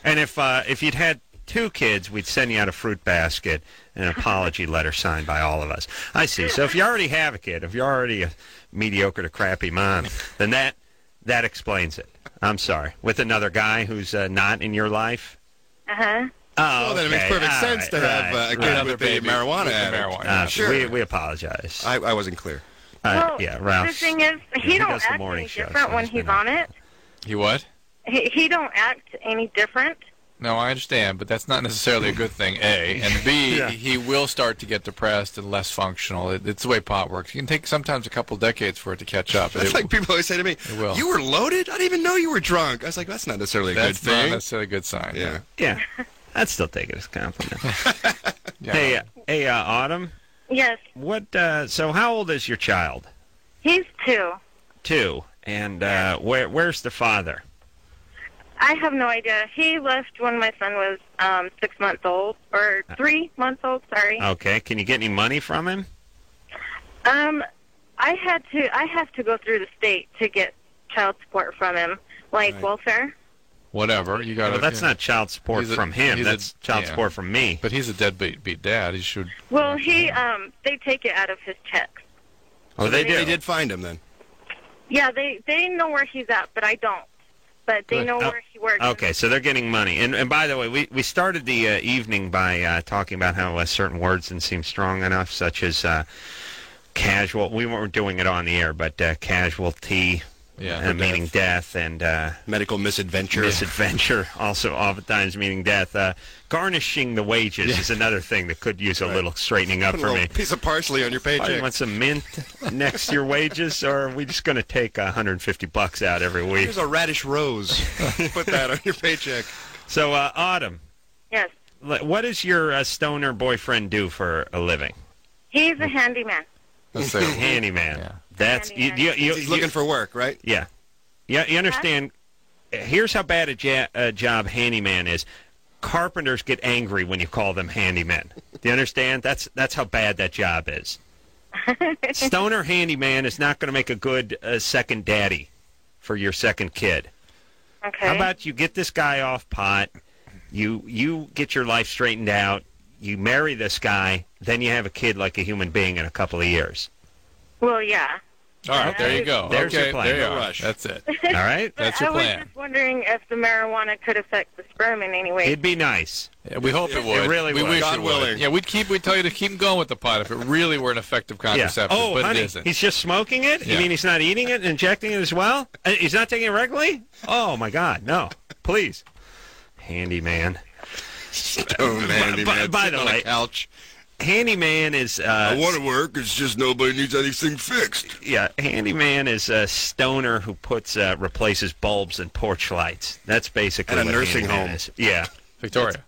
And if you'd had 2 kids, we'd send you out a fruit basket and an apology letter signed by all of us. I see. So if you already have a kid, if you're already a mediocre to crappy mom, then that explains it. I'm sorry. With another guy who's not in your life? Uh-huh. Oh, well, then it makes perfect sense to have a kid with a marijuana addict. Sure. We apologize. I wasn't clear. Well, yeah, Ralph. the thing is, he don't act any different when he's on it. He what? He don't act any different. No, I understand, but that's not necessarily a good thing, A. And B, he will start to get depressed and less functional. It's the way pot works. It can take sometimes a couple decades for it to catch up. That's like people always say to me, you were loaded? I didn't even know you were drunk. I was like, that's not necessarily a good thing. That's not necessarily a good sign. Yeah. I'd still take it as a compliment. Yeah. Hey, Autumn. Yes. What? So, how old is your child? He's 2. 2. And where's the father? I have no idea. He left when my son was 6 months old, or 3 months old. Sorry. Okay. Can you get any money from him? I have to go through the state to get child support from him, like welfare. Whatever you got. Well, that's not child support from him. That's child support from me. But he's a deadbeat dad. He should. Well, they take it out of his checks. Oh, they do. They did find him then. Yeah, they know where he's at, but I don't. But they know where he works. Okay, so they're getting money. And by the way, we started the evening by talking about how certain words didn't seem strong enough, such as casual. We weren't doing it on the air, but casualty, meaning death, and medical misadventure. Misadventure, also oftentimes meaning death. Garnishing the wages is another thing that could use a little straightening up for me. Piece of parsley on your paycheck. You want some mint next to your wages, or are we just going to take $150 out every week? Here's a radish rose. Put that on your paycheck. So, Autumn. Yes. What does your stoner boyfriend do for a living? He's a handyman. Handyman. Yeah. That's he's looking for work, right? Yeah. Yeah. You understand? Here's how bad a job handyman is. Carpenters get angry when you call them handymen. Do you understand? That's how bad that job is. Stoner handyman is not going to make a good second daddy for your second kid. Okay. How about you get this guy off pot, you get your life straightened out, you marry this guy, then you have a kid like a human being in a couple of years. Well, yeah. All right, there you go. There's your plan. There you No are. rush. That's it. All right? That's your I plan. was just wondering if the marijuana could affect the sperm in any way. It'd be nice. Yeah, we hope it would. It really we would. wish God it would. willing. Yeah, we'd tell you to keep going with the pot if it really were an effective contraceptive, Oh, but honey, it isn't. he's just smoking it? Yeah. You mean he's not eating it and injecting it as well? He's not taking it regularly? Oh, my God, no. Please. Handyman. Stone handyman. By the on a way, couch. Handyman is... I want to work, it's just nobody needs anything fixed. Yeah, handyman is a stoner who replaces bulbs and porch lights. That's basically At a what nursing handyman home. is. Yeah. Victoria.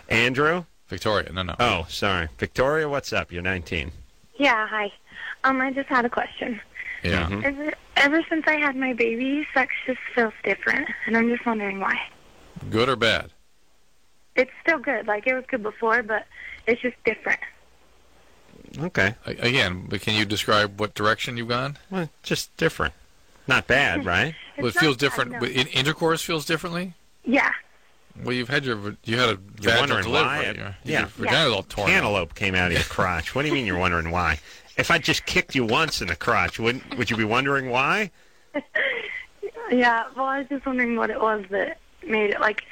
Andrew? Victoria, no. Oh, sorry. Victoria, what's up? You're 19. Yeah, hi. I just had a question. Yeah. Mm-hmm. Ever since I had my baby, sex just feels different, and I'm just wondering why. Good or bad? It's still good. Like, it was good before, but it's just different. Okay. Again, but can you describe what direction you've gone? Well, just different. Not bad, right? Well, it feels different. no. Intercourse feels differently? Yeah. Well, you had a You're vaginal wondering delivery. why? Your vagina's all torn out. Cantaloupe came out of your crotch. What do you mean you're wondering why? If I just kicked you once in the crotch, would you be wondering why? Yeah, well, I was just wondering what it was that made it, like...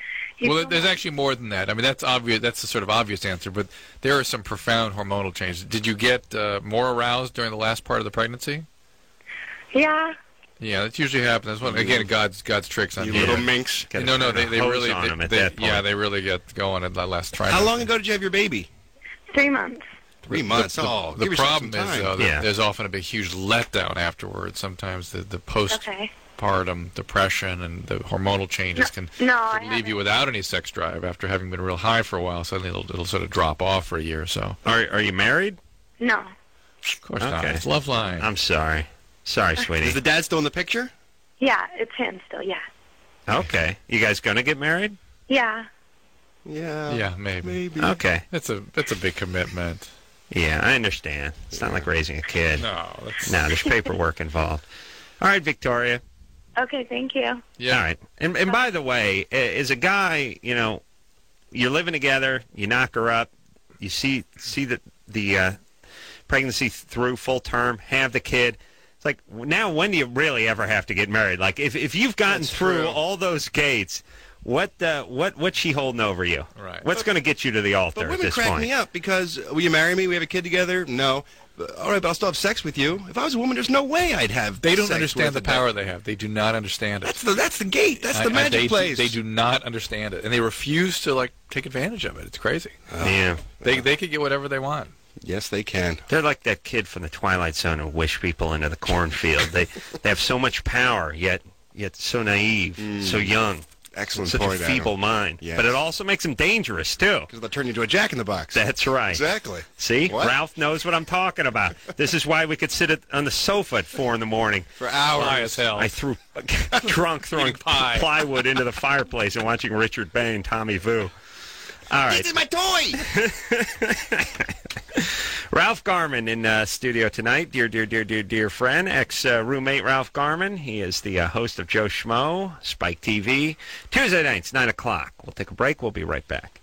Well, there's actually more than that. I mean, that's obvious. That's the sort of obvious answer, but there are some profound hormonal changes. Did you get more aroused during the last part of the pregnancy? Yeah. Yeah, that usually happens. That's one, again, God's tricks on You you. little minx. No, they really on them at they, that point. yeah, they really get going at that last trimester. How long ago did you have your baby? 3 months. 3 months. The give yourself problem some is, time. though, that there's often a big, huge letdown afterwards. Sometimes the postpartum depression and the hormonal changes can leave you without any sex drive after having been real high for a while. Suddenly it'll sort of drop off for a year or so. Are you married? No. Of course not. It's Loveline. I'm sorry. Sorry, sweetie. Is the dad still in the picture? Yeah, it's him still, yeah. Okay. You guys going to get married? Yeah. Yeah, maybe. Okay. It's a big commitment. Yeah, I understand. It's not like raising a kid. No, there's paperwork involved. All right, Victoria. Okay, thank you. Yeah. All right. And by the way, as a guy, you're living together, you knock her up, you see the pregnancy through full term, have the kid. It's like, now when do you really ever have to get married? Like, if you've gotten through all those gates, what's she holding over you? Right. What's going to get you to the altar But at women this crack point? me up because, will you marry me? We have a kid together? No. All right, but I'll still have sex with you. If I was a woman, there's no way I'd have They don't sex understand with the power they have. They do not understand it. That's the gate. That's the magic place. They do not understand it, and they refuse to take advantage of it. It's crazy. Yeah. They could get whatever they want. Yes, they can. They're like that kid from the Twilight Zone who wished people into the cornfield. They have so much power, yet so naive, so young. Excellent Such point, a feeble Adam. mind. Yes. But it also makes them dangerous, too. Because they'll turn you into a jack-in-the-box. That's right. Exactly. See? What? Ralph knows what I'm talking about. This is why we could sit on the sofa at 4 in the morning. For hours. High as hell. I threw drunk throwing plywood into the fireplace and watching Richard Bain, Tommy Vu. All right. This is my toy! Ralph Garman in studio tonight. Dear friend, ex-roommate Ralph Garman. He is the host of Joe Schmo, Spike TV. Tuesday nights, 9 o'clock. We'll take a break. We'll be right back.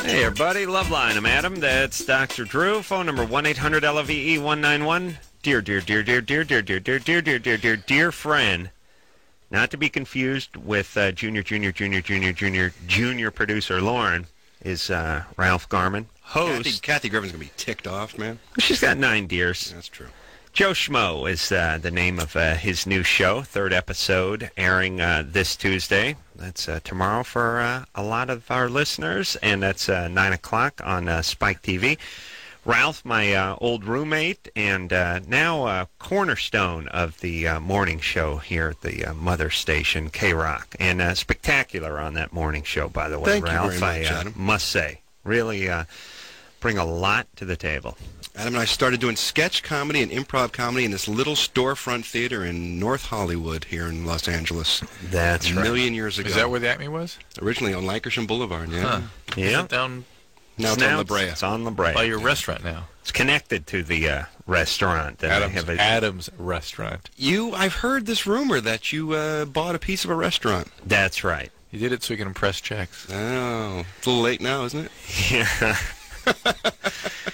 Hey, everybody. Loveline. I'm Adam. That's Dr. Drew. Phone number 1-800-LOVE-191. Dear friend, not to be confused with junior producer Lauren, is Ralph Garman, host. Kathy Griffin's going to be ticked off, man. She's got 9 deers. That's true. Joe Schmo is the name of his new show, 3rd episode, airing this Tuesday. That's tomorrow for a lot of our listeners, and that's 9 o'clock on Spike TV. Ralph, my old roommate, and now a cornerstone of the morning show here at the mother station, K-Rock. And spectacular on that morning show, by the way, Thank you Ralph. very much, I Adam. must say. Really bring a lot to the table. Adam and I started doing sketch comedy and improv comedy in this little storefront theater in North Hollywood here in Los Angeles. That's a million years ago. Is that where the Acme was? Originally on Lankershim Boulevard, yeah. Huh. Yeah. Is it down Now it's on La Brea. It's on La Brea. by your restaurant now? It's connected to the restaurant. That Adam's restaurant. I've heard this rumor that you bought a piece of a restaurant. That's right. He did it so he can impress checks. Oh, it's a little late now, isn't it? Yeah.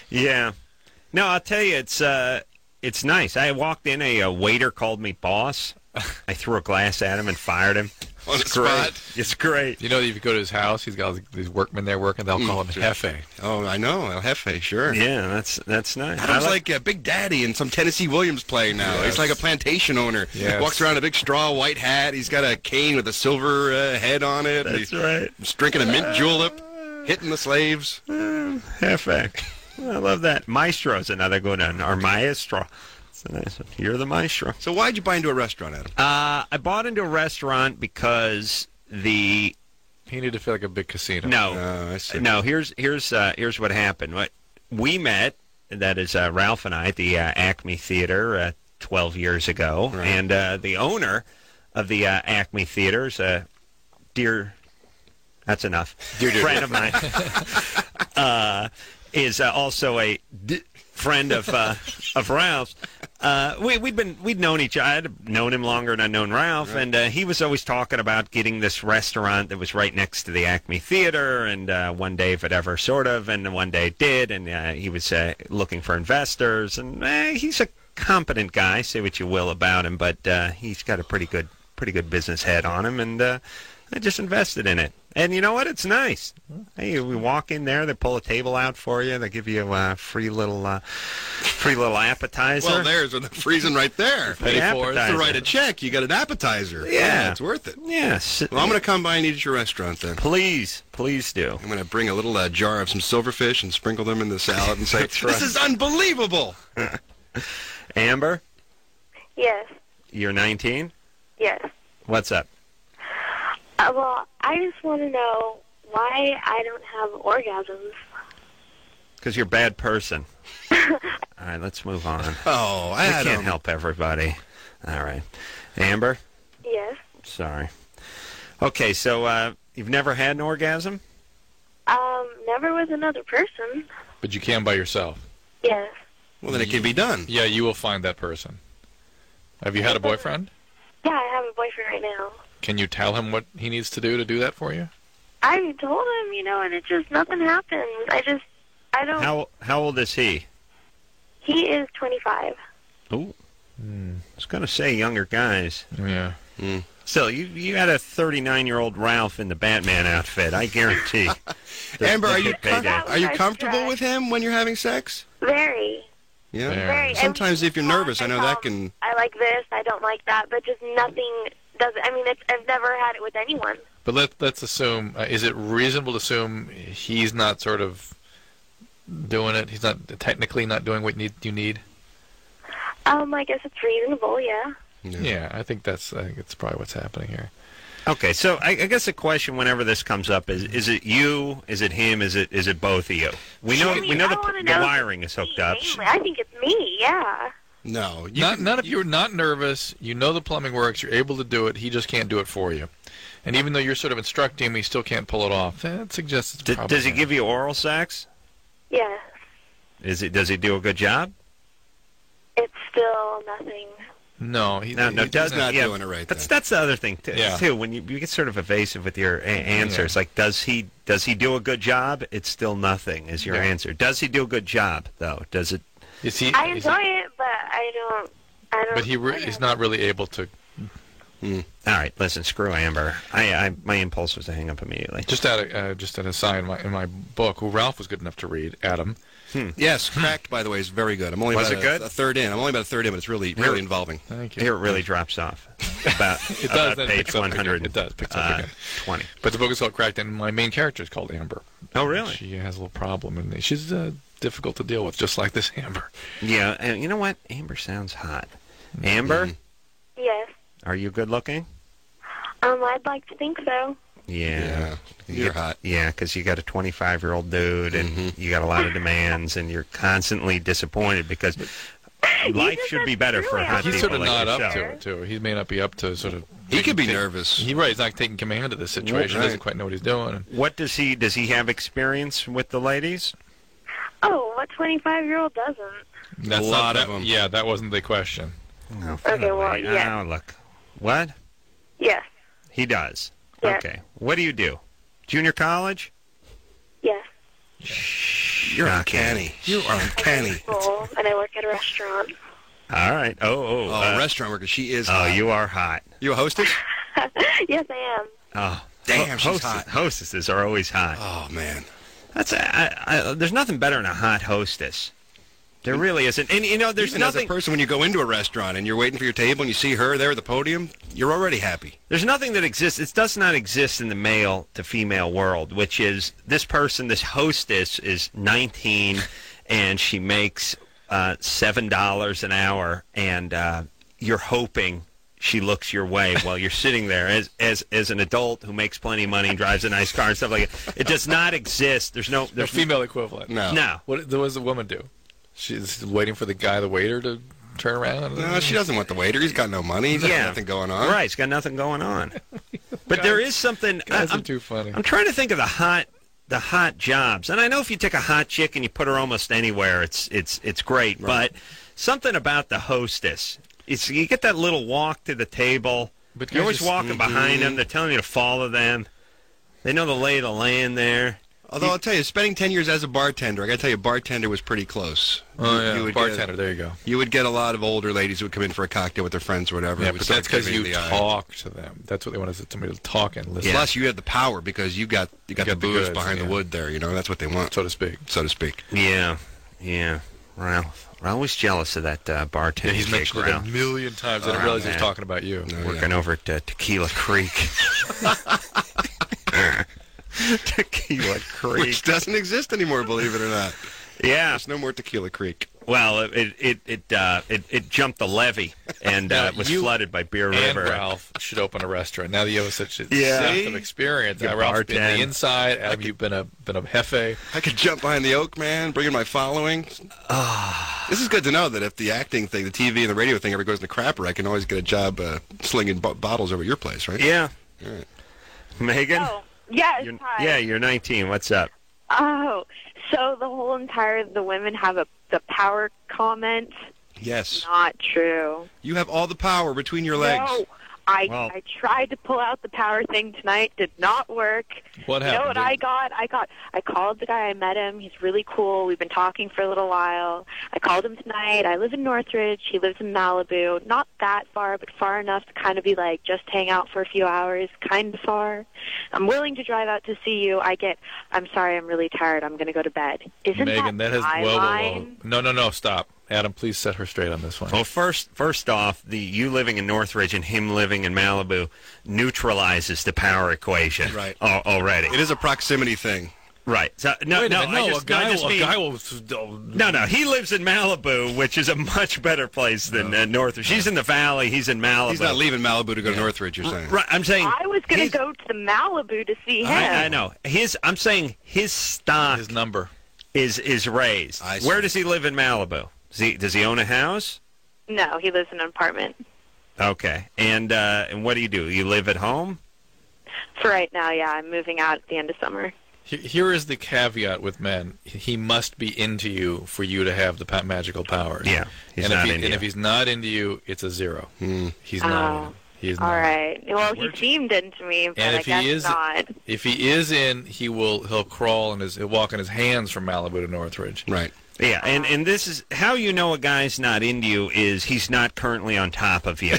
Yeah. No, I'll tell you, it's nice. I walked in, a waiter called me boss. I threw a glass at him and fired him. On the It's great. spot? It's great. You know, if you go to his house, he's got these workmen there working. They'll call him Jefe. Oh, I know. El Jefe, sure. Yeah, that's nice. Adam's like Big Daddy in some Tennessee Williams play now. Yes. He's like a plantation owner. Yes. Walks around in a big straw white hat. He's got a cane with a silver head on it. That's right. He's drinking a mint julep, hitting the slaves. Jefe. I love that. Maestro's another good one. Or maestro. It's a nice one. You're the maestro. So why'd you buy into a restaurant, Adam? I bought into a restaurant because he needed to feel like a big casino. No, I see. no. Here's what happened. We met. That is Ralph and I at the Acme Theater 12 years ago, Right. and the owner of the Acme Theater is a dear. That's enough. Dear friend of mine. Is also a friend of Ralph's. We'd known each other. I'd known him longer than I'd known Ralph, Right. and he was always talking about getting this restaurant that was right next to the Acme Theater, and one day if it ever sort of, and one day it did, and he was looking for investors, and he's a competent guy. Say what you will about him, but he's got a pretty good business head on him, and I just invested in it. And you know what? It's nice. Hey, we walk in there, they pull a table out for you, they give you a free little appetizer. Well, there's the freezing right there. Pay for it. To write a check, you got an appetizer. Yeah. It's worth it. Yes. Well, I'm going to come by and eat at your restaurant then. Please do. I'm going to bring a little jar of some silverfish and sprinkle them in the salad and say, That's right. this is unbelievable. Amber, Yes. you're 19? Yes. What's up? Well, I just want to know why I don't have orgasms. Because you're a bad person. All right, let's move on. Oh, I Adam. can't help everybody. All right. Amber? Yes. Sorry. Okay, so you've never had an orgasm? Never with another person. But you can by yourself. Yes. Well, then it can be done. Yeah, you will find that person. Have you had a boyfriend? Yeah, I have a boyfriend right now. Can you tell him what he needs to do that for you? I told him, and it just, nothing happens. I don't... How old is he? He is 25. Ooh. I was going to say younger guys. Yeah. Still, you had a 39-year-old Ralph in the Batman outfit, I guarantee. Amber, are Payday. you comfortable with him when you're having sex? Very. Yeah. Very. Sometimes if you're nervous, I know that can... I like this, I don't like that, but just nothing does... I've never had it with anyone. But let's assume, is it reasonable to assume he's not sort of doing it? He's not technically not doing what you need? I guess it's reasonable, yeah. Yeah, I think it's probably what's happening here. Okay, so I guess the question whenever this comes up is it you, is it him, is it both of you? We know the wiring is hooked up. I think it's me, yeah. No. Not if you're not nervous, you know the plumbing works, you're able to do it, he just can't do it for you. And even though you're sort of instructing him, he still can't pull it off. That suggests it's probably Does he give you oral sex? Yeah. Does he do a good job? It's still nothing. No, he's not doing it right. That's the other thing too. When you get sort of evasive with your answers, like does he do a good job? It's still nothing is your answer. Does he do a good job though? Does it? I enjoy it, but I don't. But he's not really able to. All right, listen, screw Amber. My impulse was to hang up immediately. Just an aside in my book, who Ralph was good enough to read, Adam. Yes, Cracked, by the way, is very good. I'm only Was about it good? a third in. I'm only about a third in, but it's really involving. Thank you. Here it really drops off. About page 100. It does. Picks up again. 20. But the book is called Cracked, and my main character is called Amber. Oh, really? She has a little problem, and she's difficult to deal with, just like this Amber. Yeah, and you know what? Amber sounds hot. Amber? Yes. Are you good looking? I'd like to think so. Yeah. You're hot. Yeah, because you got a 25-year-old dude, and you got a lot of demands, and you're constantly disappointed because life should be better for hot people. He's sort of like not yourself. up to it, too. He may not be up to sort of... He could be nervous. He's not taking command of the situation. He doesn't quite know what he's doing. What does he have experience with the ladies? Oh, what 25-year-old doesn't? That's a lot of them. Yeah, that wasn't the question. No, okay, well, yeah. Oh, look. What? Yes. He does. Yeah. Okay. What do you do? Junior college? Yes. You're uncanny. You are uncanny. And I work at a restaurant. All right. Restaurant worker. She is Oh, hot. you are hot. You a hostess? Yes, I am. Oh. Damn, she's hot. Hostesses are always hot. Oh, man. There's nothing better than a hot hostess. There really isn't. And, there's Even nothing... as a person, when you go into a restaurant and you're waiting for your table and you see her there at the podium, you're already happy. There's nothing that exists. It does not exist in the male to female world, which is this person, this hostess, is 19, and she makes $7 an hour, and you're hoping she looks your way while you're sitting there as an adult who makes plenty of money and drives a nice car and stuff like that. It does not exist. There's no female equivalent. No. What does the woman do? She's waiting for the waiter to turn around? No, she doesn't want the waiter. He's got no money. He's got nothing going on. Right, he's got nothing going on. But there is something... Guys are too funny. I'm trying to think of the hot jobs. And I know if you take a hot chick and you put her almost anywhere, it's great. Right. But something about the hostess. You get that little walk to the table. But you're always walking behind them. They're telling you to follow them. They know the lay of the land there. Although I'll tell you, spending 10 years as a bartender, I got to tell you, bartender was pretty close. Oh, yeah, bartender, there you go. You would get a lot of older ladies who would come in for a cocktail with their friends or whatever. Yeah, but that's because you talk to them. That's what they want, is somebody to talk and listen. Plus, you had the power because you got the booze behind the wood there. That's what they want. So to speak. Yeah. Ralph. We're always jealous of that bartender. Yeah, he's mentioned it a million times. I didn't realize he was talking about you. Working over at Tequila Creek. Tequila Creek. Which doesn't exist anymore, believe it or not. Yeah. There's no more Tequila Creek. Well, it jumped the levee and was flooded by Beer River. And Ralph should open a restaurant. Now that you have such a depth of experience. Ralph's been the inside. Adam, you've been a jefe. I could jump behind the oak, man, bring in my following. This is good to know that if the acting thing, the TV and the radio thing ever goes into crapper, I can always get a job slinging bottles over your place, right? Yeah. All right. Megan? Oh, yes, hi. Yeah, you're 19. What's up? Oh, so the whole entire the women have the power comment. Yes. Not true. You have all the power between your legs. No, I tried to pull out the power thing tonight. Did not work. What happened? You know what I got? I called the guy. I met him. He's really cool. We've been talking for a little while. I called him tonight. I live in Northridge. He lives in Malibu. Not that far, but far enough to kind of be like just hang out for a few hours. Kind of far. I'm willing to drive out to see you. I'm sorry. I'm really tired. I'm going to go to bed. Isn't Megan, that has my line? No, stop. Adam, please set her straight on this one. Well, first off, you living in Northridge and him living in Malibu neutralizes the power equation. Right. Already. It is a proximity thing. Right. So Wait a minute, a guy will. No. He lives in Malibu, which is a much better place than Northridge. She's in the Valley. He's in Malibu. He's not leaving Malibu to go to Northridge. You're saying? Right. I'm saying. I was going to go to Malibu to see him. I know. I'm saying his stock. His number is raised. Where does he live in Malibu? Does he own a house? No, he lives in an apartment. Okay. And what do? You live at home? For right now, yeah. I'm moving out at the end of summer. Here is the caveat with men. He must be into you for you to have the magical powers. Yeah. If he's not into you, it's a 0. He's not. He's not. All right. Well, he seemed into me, but I guess not. If he is in, he'll crawl and he'll walk on his hands from Malibu to Northridge. Right. Yeah, and this is how you know a guy's not into you is he's not currently on top of you.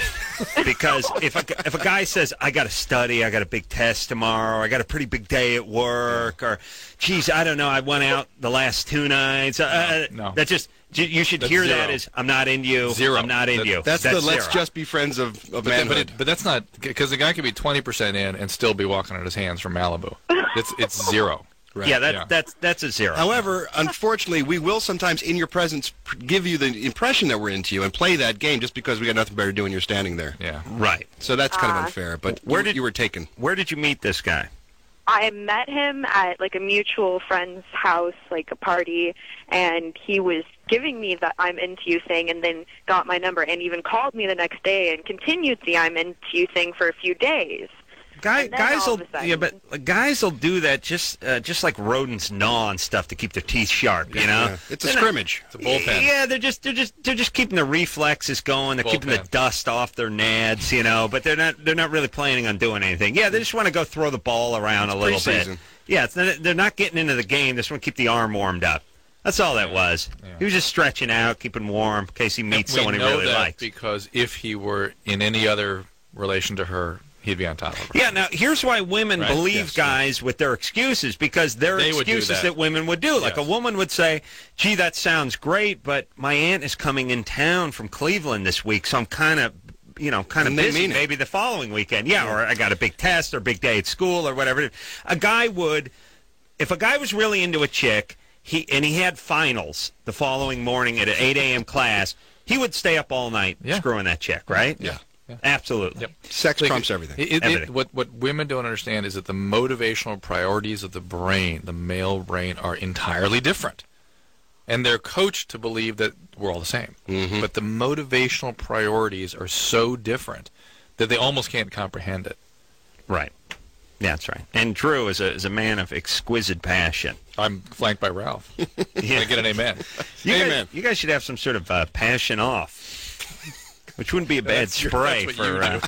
Because if a guy says, I got to study, I got a big test tomorrow, I got a pretty big day at work, or, geez, I don't know, I went out the last 2 nights. No. That just, you should hear 0. that as, I'm not into you, 0. I'm not into you. That's the let's just be friends of manhood. But that's not, because the guy could be 20% in and still be walking on his hands from Malibu. It's 0. Right. Yeah, that's a 0. However, unfortunately, we will sometimes, in your presence, give you the impression that we're into you and play that game just because we got nothing better to do when you're standing there. Yeah. Right. So that's kind of unfair. But you were taken. Where did you meet this guy? I met him at like a mutual friend's house, like a party, and he was giving me the "I'm into you" thing, and then got my number and even called me the next day and continued the "I'm into you" thing for a few days. Guys will do that just like rodents gnaw on stuff to keep their teeth sharp, you know. Yeah. It's a scrimmage. It's a bullpen. Yeah, they're just keeping the reflexes going. They're keeping the dust off their nads, you know. But they're not really planning on doing anything. Yeah, they just want to go throw the ball around a little bit. Yeah, they're not getting into the game. They just want to keep the arm warmed up. That's all that was. Yeah. He was just stretching out, keeping warm, in case he meets someone he really likes. Because if he were in any other relation to her, he'd be on top of her. Yeah, now, here's why women believe guys with their excuses, because they're excuses that women would do. Like a woman would say, gee, that sounds great, but my aunt is coming in town from Cleveland this week, so I'm kind of busy maybe the following weekend. Yeah, or I got a big test or a big day at school or whatever. If a guy was really into a chick, he had finals the following morning at an 8 a.m. class, he would stay up all night screwing that chick, right? Yeah. Yeah. Absolutely. Yep. Sex trumps everything. What women don't understand is that the motivational priorities of the brain, the male brain, are entirely different. And they're coached to believe that we're all the same. Mm-hmm. But the motivational priorities are so different that they almost can't comprehend it. Right. Yeah, that's right. And Drew is a man of exquisite passion. I'm flanked by Ralph. I get an amen. You guys should have some sort of passion off. Which wouldn't be a bad spray for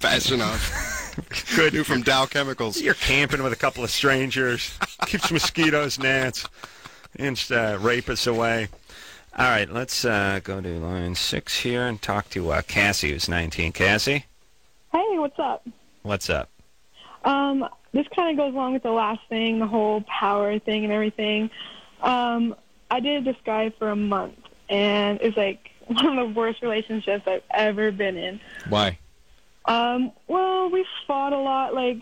Passion off. Good. New from Dow Chemicals. You're camping with a couple of strangers. Keeps mosquitoes, gnats, and rape us away. All right, let's go to line 6 here and talk to Cassie, who's 19. Cassie? Hey, what's up? What's up? This kind of goes along with the last thing, the whole power thing and everything. I dated this guy for a month, and it was like one of the worst relationships I've ever been in. Why? Well, we fought a lot. Like,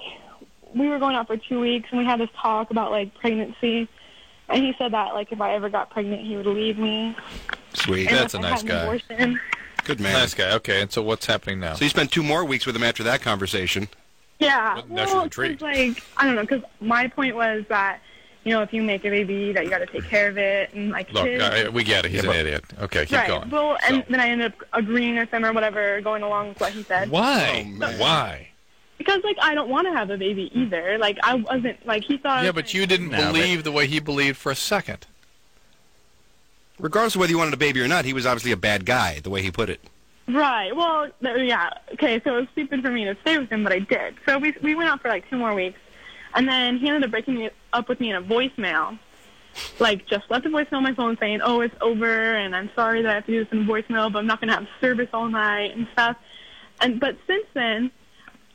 we were going out for 2 weeks, and we had this talk about, like, pregnancy. And he said that, like, if I ever got pregnant, he would leave me. Sweet. And that's a nice guy. Good man. Nice guy. Okay, and so what's happening now? So you spent 2 more weeks with him after that conversation. Yeah. Well, it's like, I don't know, because my point was that, you know, if you make a baby, that you got to take care of it. And like, look, we get it. He's an idiot. Okay, keep going. Well, and then I ended up agreeing with him or whatever, going along with what he said. Why? Why? Because, like, I don't want to have a baby either. Like, I wasn't, like, he thought... Yeah, but you didn't believe the way he believed for a second. Regardless of whether you wanted a baby or not, he was obviously a bad guy, the way he put it. Right. Well, yeah. Okay, so it was stupid for me to stay with him, but I did. So we went out for, like, 2 more weeks. And then he ended up breaking up with me in a voicemail. Like, just left a voicemail on my phone saying, oh, it's over, and I'm sorry that I have to do this in a voicemail, but I'm not going to have service all night and stuff. But since then,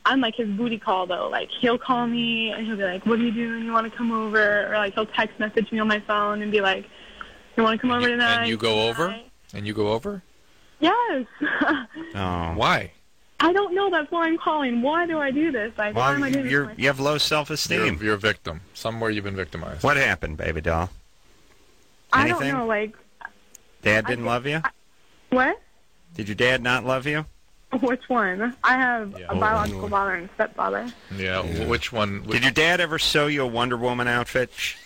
I'm, like, his booty call, though. Like, he'll call me, and he'll be like, what are you doing? You want to come over? Or, like, he'll text message me on my phone and be like, you want to come over tonight? And you go over? And you go over? Yes. Oh. Why? I don't know. That's why I'm calling. Why do I do this? Like, why am I doing this? You have low self-esteem. You're a victim. Somewhere you've been victimized. What happened, baby doll? I Anything? don't know. Like, Dad didn't love you? what? Did your dad not love you? Which one? I have a biological father and a stepfather. Yeah. Which one? Did your dad ever sew you a Wonder Woman outfit? Shh.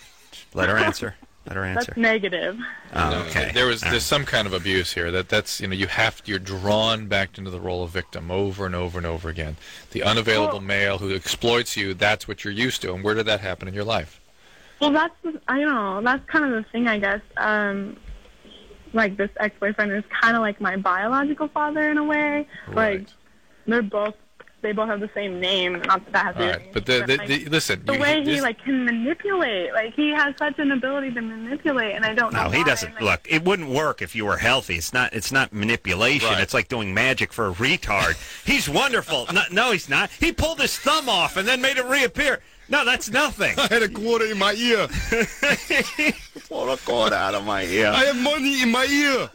Let her answer. Let her answer. That's negative. Oh, okay. There's some kind of abuse here. That's you're drawn back into the role of victim over and over and over again. The unavailable male who exploits you. That's what you're used to. And where did that happen in your life? Well, that's kind of the thing, I guess. Like, this ex-boyfriend is kind of like my biological father in a way. Right. Like, they both have the same name. Not that that has to do with But listen. The way he can manipulate. Like, he has such an ability to manipulate, and I don't know. No, he doesn't. Look, it wouldn't work if you were healthy. It's not manipulation. Right. It's like doing magic for a retard. He's wonderful. No, he's not. He pulled his thumb off and then made it reappear. No, that's nothing. I had a quarter in my ear. Pulled a cord out of my ear. I have money in my ear.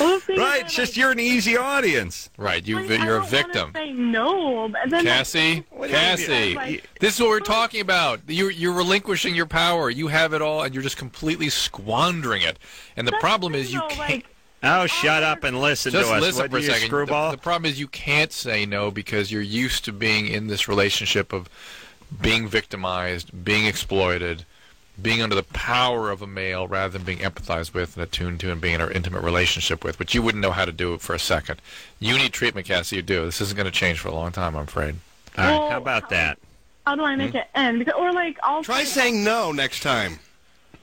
Right, it's just you're an easy audience. Right, you're a victim. Say no, but then Cassie, this is what we're talking about. You're relinquishing your power. You have it all, and you're just completely squandering it. And the problem is you can't. Oh, shut up and listen to us. Just listen what, for a second. Screwball? The problem is you can't say no because you're used to being in this relationship of being victimized, being exploited, being under the power of a male rather than being empathized with and attuned to and being in an intimate relationship with, which you wouldn't know how to do for a second. You need treatment, Cassie. You do. This isn't going to change for a long time, I'm afraid. All right, how about that? How do I make it end? Because, or like, I'll try saying no next time.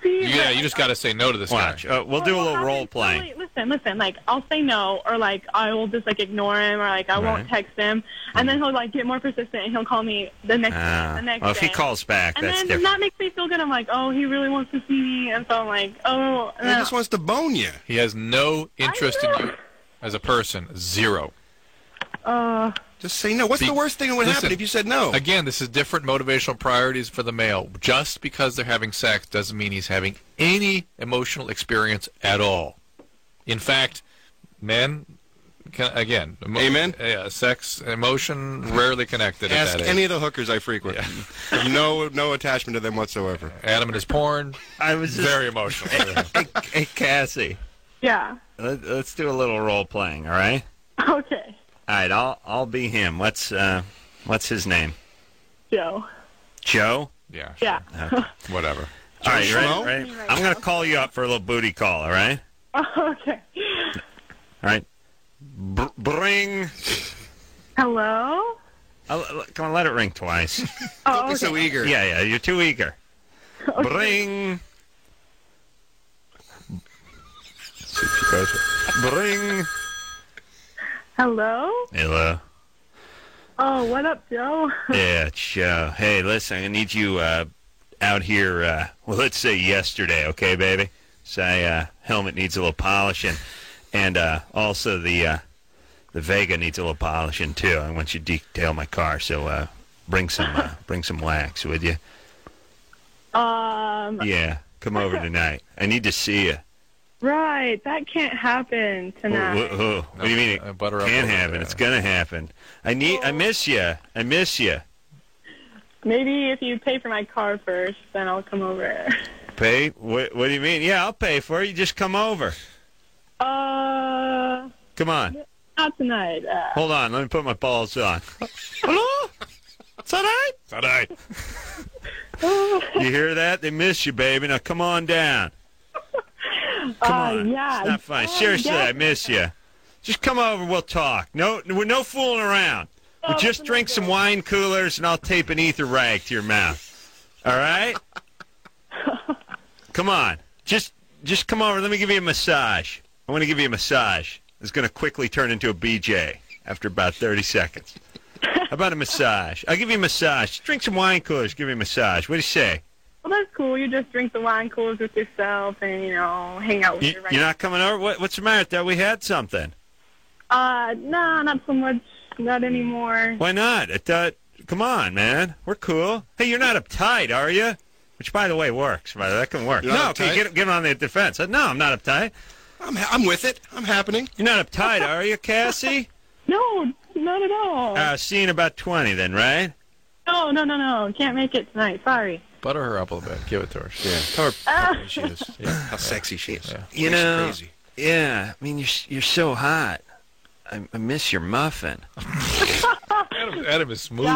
Yeah, you just got to say no to this guy. We'll do a little role playing. Listen. Like, I'll say no, or like I will just like ignore him, or like I won't text him, and then he'll like get more persistent, and he'll call me the next day. If he calls back, and that's then different. that makes me feel good. I'm like, oh, he really wants to see me, and so I'm like, oh. He just wants to bone you. He has no interest in you as a person. Zero. Just say no. What's the worst thing that would happen if you said no? Again, this is different motivational priorities for the male. Just because they're having sex doesn't mean he's having any emotional experience at all. In fact, men, again, amen. Sex, emotion, rarely connected. Ask at that any age. of the hookers I frequent. Yeah. no attachment to them whatsoever. Adam and his porn. I was just... very emotional. Hey, Cassie. Yeah. Let's do a little role playing. All right. Okay. All right, I'll be him. What's his name? Joe. Joe? Yeah. Sure. Yeah. Okay. Whatever. All right, you ready? I'm going to call you up for a little booty call, all right? Okay. All right. Bring. Hello? Come on, let it ring twice. Don't be so eager. Yeah, you're too eager. Okay. Bring. Bring. Hello? Hello. Oh, what up, Joe? Yeah, it's Joe. Hey, listen, I need you out here, well, let's say yesterday, okay, baby? Say, helmet needs a little polishing. And also the Vega needs a little polishing, too. I want you to detail my car, so bring some wax, would you? Yeah, come over tonight. I need to see you. Right, that can't happen tonight. What do you mean it can't happen? It's going to happen. I miss you. I miss you. Maybe if you pay for my car first, then I'll come over. Pay? What do you mean? Yeah, I'll pay for it. You just come over. Come on. Not tonight. Hold on. Let me put my balls on. Hello? Is that right? Is that right? You hear that? They miss you, baby. Now come on down. Come on. Yeah. It's not funny. Seriously, I miss you. Just come over and we'll talk. No fooling around. We'll just drink some wine coolers and I'll tape an ether rag to your mouth. All right? Come on. Just come over. Let me give you a massage. I want to give you a massage. It's going to quickly turn into a BJ after about 30 seconds. How about a massage? I'll give you a massage. Just drink some wine coolers. Give me a massage. What do you say? Well, that's cool. You just drink the wine coolers with yourself and, hang out with your You're not coming over? What's the matter? I thought we had something. No, not so much. Not anymore. Why not? I thought, come on, man. We're cool. Hey, you're not uptight, are you? Which, by the way, works. That can work. You're No, not okay, uptight? get on the defense. No, I'm not uptight. I'm with it. I'm happening. You're not uptight, are you, Cassie? No, not at all. See you in about 20 then, right? No. Can't make it tonight. Sorry. Butter her up a little bit. Give it to her. Yeah, tell her how pretty she is. How sexy she is. Yeah. You know, crazy. Yeah. I mean, you're so hot. I miss your muffin. Adam is smooth.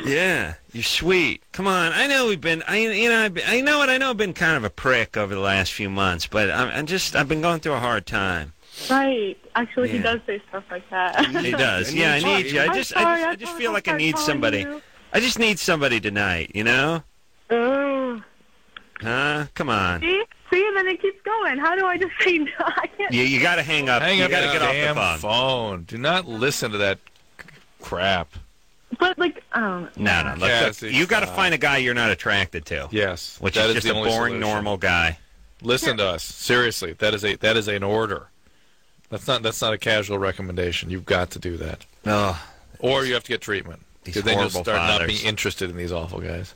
Yeah, you're sweet. Come on, I know we've been. I know I've been kind of a prick over the last few months, but I've been going through a hard time. Right. Actually, he does say stuff like that. He does. Yeah, I need you. I just feel like I need somebody. I just need somebody tonight. You know? Come on. See, and then it keeps going. How do I just say no? I can't. You got to hang up. Hang you up got to the get off damn the phone. Do not listen to that crap. But like, No. Cassie, you got to find a guy you're not attracted to. Yes, which that is just the a only boring, solution. normal guy. Listen to us seriously. That is an order. That's not a casual recommendation. You've got to do that. Oh, or you have to get treatment. These Because then you'll horrible start not fathers. being interested in these awful guys.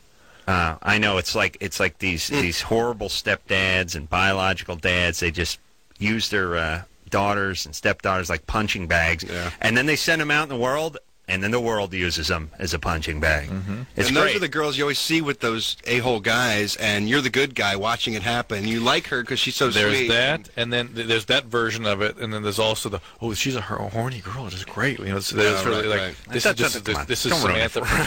I know it's like these horrible stepdads and biological dads. They just use their daughters and stepdaughters like punching bags, and then they send them out in the world, and then the world uses them as a punching bag. It's and great. those are the girls you always see with those a-hole guys, and you're the good guy watching it happen. You like her because she's so There's sweet. that, and then there's that version of it, and then there's also she's a horny girl. It's great. You know, it's Oh, really right, like right. this is Don't ruin it Samantha.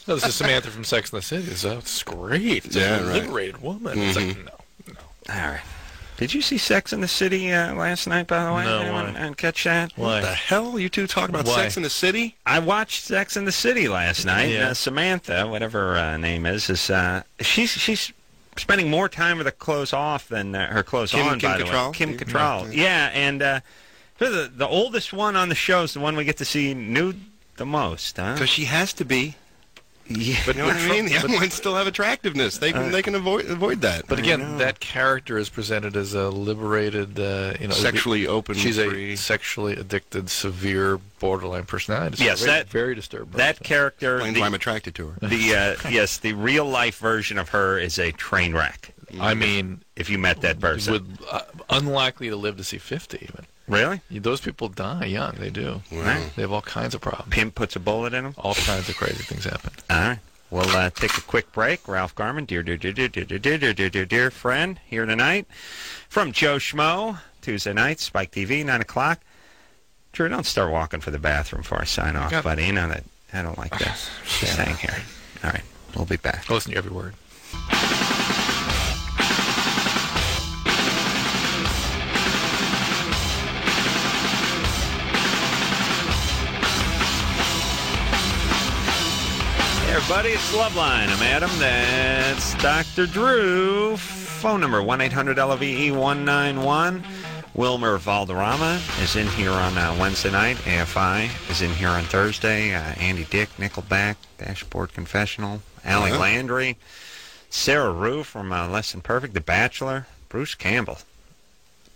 No, this is Samantha from Sex and the City. It's great. It's a liberated woman. It's like no. All right. Did you see Sex in the City last night, by the way? No, Anyone why? catch that? Why? What the hell? You two talking about Why? Sex in the City? I watched Sex in the City last night. Yeah. Samantha, whatever her name is she's spending more time with her clothes off than her clothes Kim on, by the way. Cattrall? Kim Cattrall. Yeah, and the oldest one on the show is the one we get to see nude the most, huh? Because she has to be. Yeah. But you know what I mean? The other ones still have attractiveness. They can avoid that. But again, that character is presented as a liberated, sexually open. She's free. a sexually addicted, severe, borderline personality. Yes, very disturbing. That character. Explains why I'm attracted to her. The real life version of her is a train wreck. I mean, if you met that person, unlikely to live to see 50 even. Really? Those people die young. They do. Wow. They have all kinds of problems. Pimp puts a bullet in them. All kinds of crazy things happen. All right. We'll take a quick break. Ralph Garman, dear friend, here tonight from Joe Schmo, Tuesday night, Spike TV, 9 o'clock. Drew, don't start walking for the bathroom before I sign off, buddy. You know that I don't like that. Just hang here. All right. We'll be back. Listen to every word. Hey everybody, it's Loveline. I'm Adam. That's Dr. Drew. Phone number 1-800-LVE-191. Wilmer Valderrama is in here on Wednesday night. AFI is in here on Thursday. Andy Dick, Nickelback, Dashboard Confessional. Allie Landry. Sarah Rue from Less Than Perfect. The Bachelor. Bruce Campbell.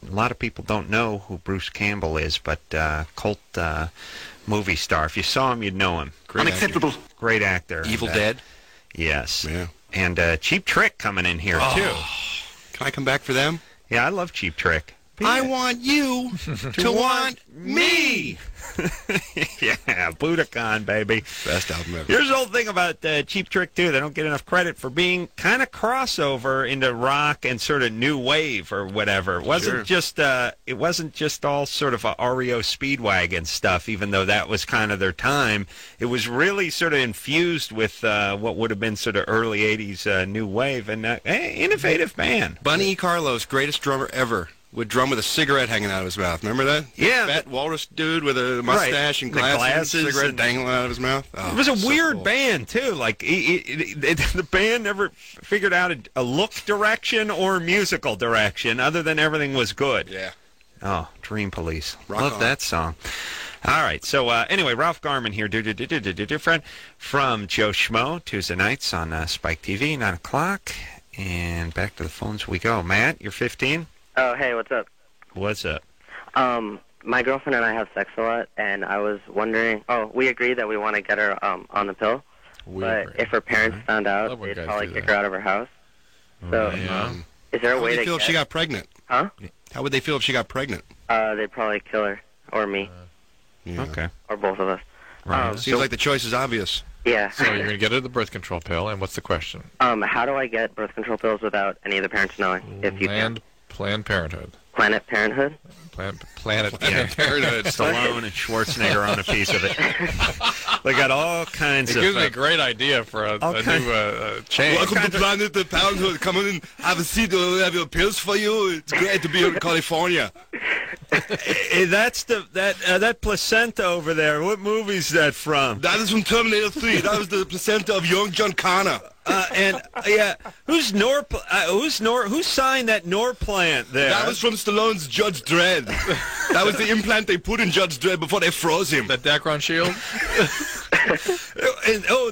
A lot of people don't know who Bruce Campbell is, but cult movie star. If you saw him, you'd know him. Unacceptable. Great actor. Evil Dead. Yes. Yeah. And Cheap Trick coming in here, too. Can I come back for them? Yeah, I love Cheap Trick. I want you to want me. Yeah, Budokan, baby. Best album ever. Here's the whole thing about Cheap Trick, too. They don't get enough credit for being kind of crossover into rock and sort of new wave or whatever. It wasn't just all sort of REO Speedwagon stuff, even though that was kind of their time. It was really sort of infused with what would have been sort of early 80s new wave, and innovative band. Bunny Carlos, greatest drummer ever. Would drum with a cigarette hanging out of his mouth. Remember that? Yeah. Fat walrus dude with a mustache and The glasses, cigarette and dangling out of his mouth. Oh, it was a so weird cool. band, too. Like, the band never figured out a look direction or musical direction other than everything was good. Yeah. Oh, Dream Police. Rock Love on. that song. All right. So, anyway, Ralph Garman here, dear friend, from Joe Schmo, Tuesday nights on Spike TV, 9 o'clock. And back to the phones we go. Matt, you're 15? Oh, hey, what's up? What's up? My girlfriend and I have sex a lot, and I was wondering. Oh, we agreed that we want to get her on the pill, but if her parents found out, they'd probably kick her out of her house. So, is there a How would way you to feel get? if she got pregnant? Huh? How would they feel if she got pregnant? They'd probably kill her. Or me. Okay. Or both of us. Right. Seems like the choice is obvious. Yeah. So you're going to get her the birth control pill, and what's the question? How do I get birth control pills without any of the parents knowing? If you can. Planned Parenthood. Planet Parenthood? Planet Parenthood. Stallone and Schwarzenegger own a piece of it. They got all kinds it of... gives me a great idea for a new chain. Welcome to Planet Parenthood. Come in, have a seat. We'll have your pills for you. It's great to be here in California. That's that placenta over there. What movie is that from? That is from Terminator 3. That was the placenta of young John Connor. Who signed that Norplant there? That was from Stallone's Judge Dredd. That was the implant they put in Judge Dredd before they froze him. The Dacron shield?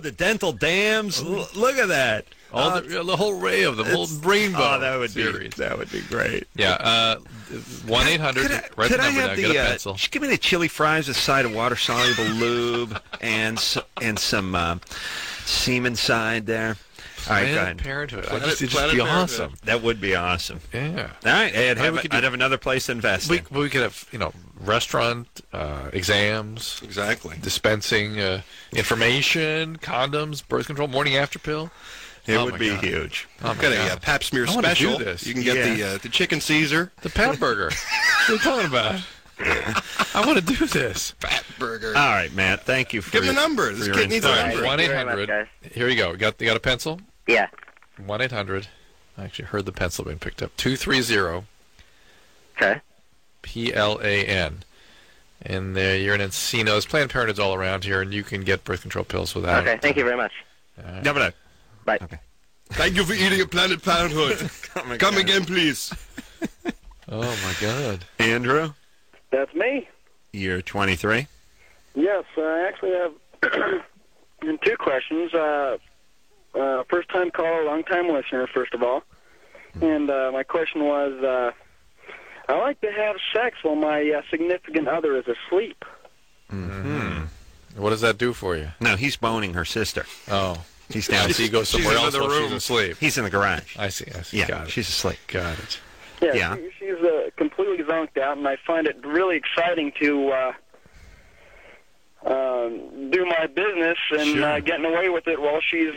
The dental dams. Look at that. The whole array of them, whole rainbow series. That would be great. Yeah, 1-800. Write the number down. Get a pencil. Just give me the chili fries with a side of water-soluble lube and some semen side there. All right, go ahead. Parenthood. It'd just be awesome. That would be awesome. Yeah. All right, I'd have another place to invest in. We could have, restaurant, exams. Exactly. Dispensing information, condoms, birth control, morning after pill. It would be huge. I've got a Pap Smear special. Do this. You can get the chicken Caesar. The Pap Burger. What are you talking about? I want to do this. Fat burger. All right, Matt. Thank you for Give him the number. This kid needs a number. 1-800. Here you go. You got a pencil? Yeah. 1-800. I actually heard the pencil being picked up. 230. Okay. PLAN. And you're in Encino. There's Planned Parenthood's all around here, and you can get birth control pills without. Okay. Thank you very much. Bye. Okay. Thank you for eating at Planet Parenthood. Come again, please. Oh, my God. Andrew? That's me. You're 23? Yes, I actually have two questions. First-time caller, long-time listener, first of all. And my question was, I like to have sex while my significant other is asleep. Mm-hmm. What does that do for you? No, he's boning her sister. Oh. He's down. He goes somewhere else while she's asleep. He's in the garage. I see. Yeah, Got it. she's asleep. Got it. Yeah. She's completely zonked out, and I find it really exciting to do my business and getting away with it while she's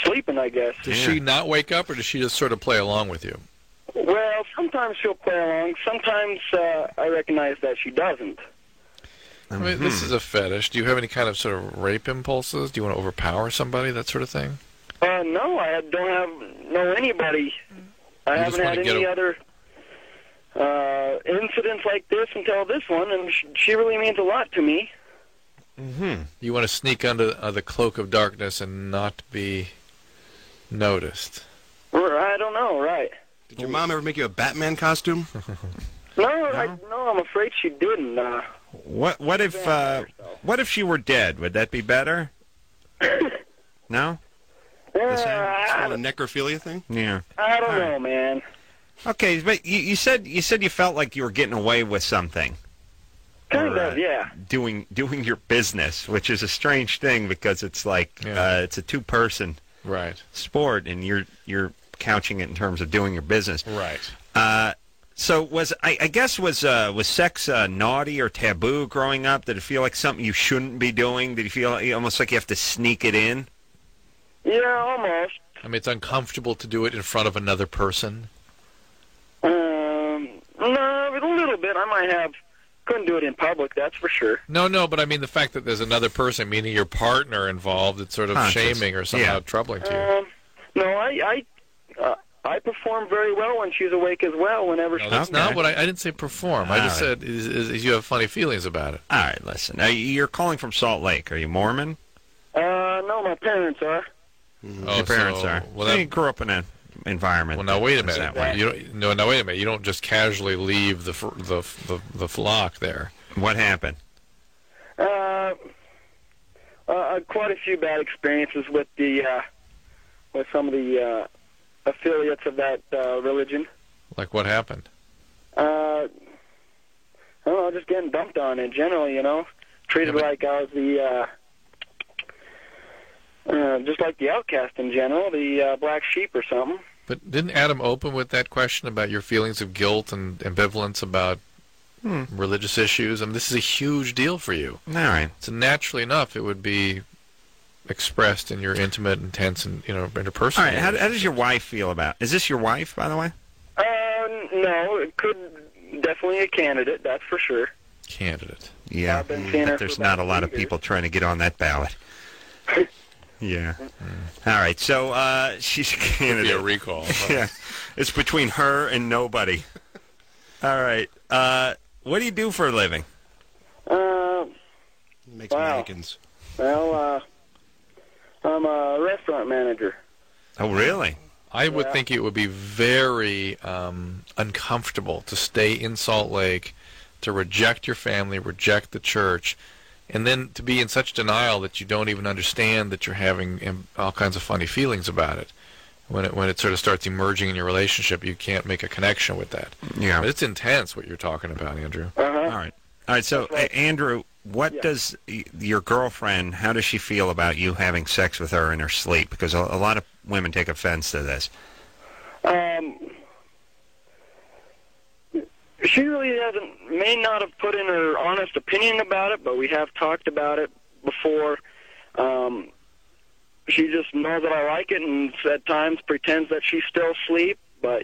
sleeping, I guess. Does she not wake up, or does she just sort of play along with you? Well, sometimes she'll play along. Sometimes I recognize that she doesn't. I mean, this is a fetish. Do you have any kind of sort of rape impulses? Do you want to overpower somebody, that sort of thing? No, I don't know anybody. I haven't had any other incidents like this until this one, and she really means a lot to me. Mm-hmm. You want to sneak under the cloak of darkness and not be noticed. I don't know, right. Did your mom ever make you a Batman costume? No, I'm afraid she didn't. What if she were dead? Would that be better? No? It's a necrophilia thing? Yeah. I don't know, man. Okay, but you said you felt like you were getting away with something. Kind of, yeah. Doing your business, which is a strange thing because it's like it's a two-person sport, and you're couching it in terms of doing your business. Right. So was sex naughty or taboo growing up? Did it feel like something you shouldn't be doing? Did you feel almost like you have to sneak it in? Yeah, almost. I mean, it's uncomfortable to do it in front of another person. No, a little bit. Couldn't do it in public, that's for sure. No, but I mean the fact that there's another person, meaning your partner involved, it's sort of shaming or somehow troubling to you. No, I perform very well when she's awake as well. Whenever she's that's not what I didn't say. Perform. I just said is you have funny feelings about it. All right, listen. You're calling from Salt Lake. Are you Mormon? No, my parents are. Your parents are. Well, you grew up in an environment. Well, now wait a minute. Now wait a minute. You don't just casually leave the flock there. What happened? Quite a few bad experiences with some of the affiliates of that religion. Like what happened? I don't know, just getting dumped on in general, treated like I was just like the outcast in general, the black sheep or something. But didn't Adam open with that question about your feelings of guilt and ambivalence about religious issues? I mean, this is a huge deal for you. All right. So naturally enough, it would be expressed in your intimate, intense, and interpersonal. All right. How does your wife feel about? Is this your wife, by the way? No, it could definitely a candidate. That's for sure. Candidate. Yeah. But there's not a lot of people trying to get on that ballot. Yeah. All right. So she's a candidate. Be a recall. Yeah. It's between her and nobody. All right. What do you do for a living? Makes mannequins. Well, I'm a restaurant manager. Oh, really? I would think it would be very uncomfortable to stay in Salt Lake, to reject your family, reject the church, and then to be in such denial that you don't even understand that you're having all kinds of funny feelings about it. When it sort of starts emerging in your relationship, you can't make a connection with that. Yeah. But it's intense what you're talking about, Andrew. All right. All right. So, Andrew, what does your girlfriend, how does she feel about you having sex with her in her sleep? Because a lot of women take offense to this. She really may not have put in her honest opinion about it, but we have talked about it before. She just knows that I like it, and at times pretends that she's still asleep, but,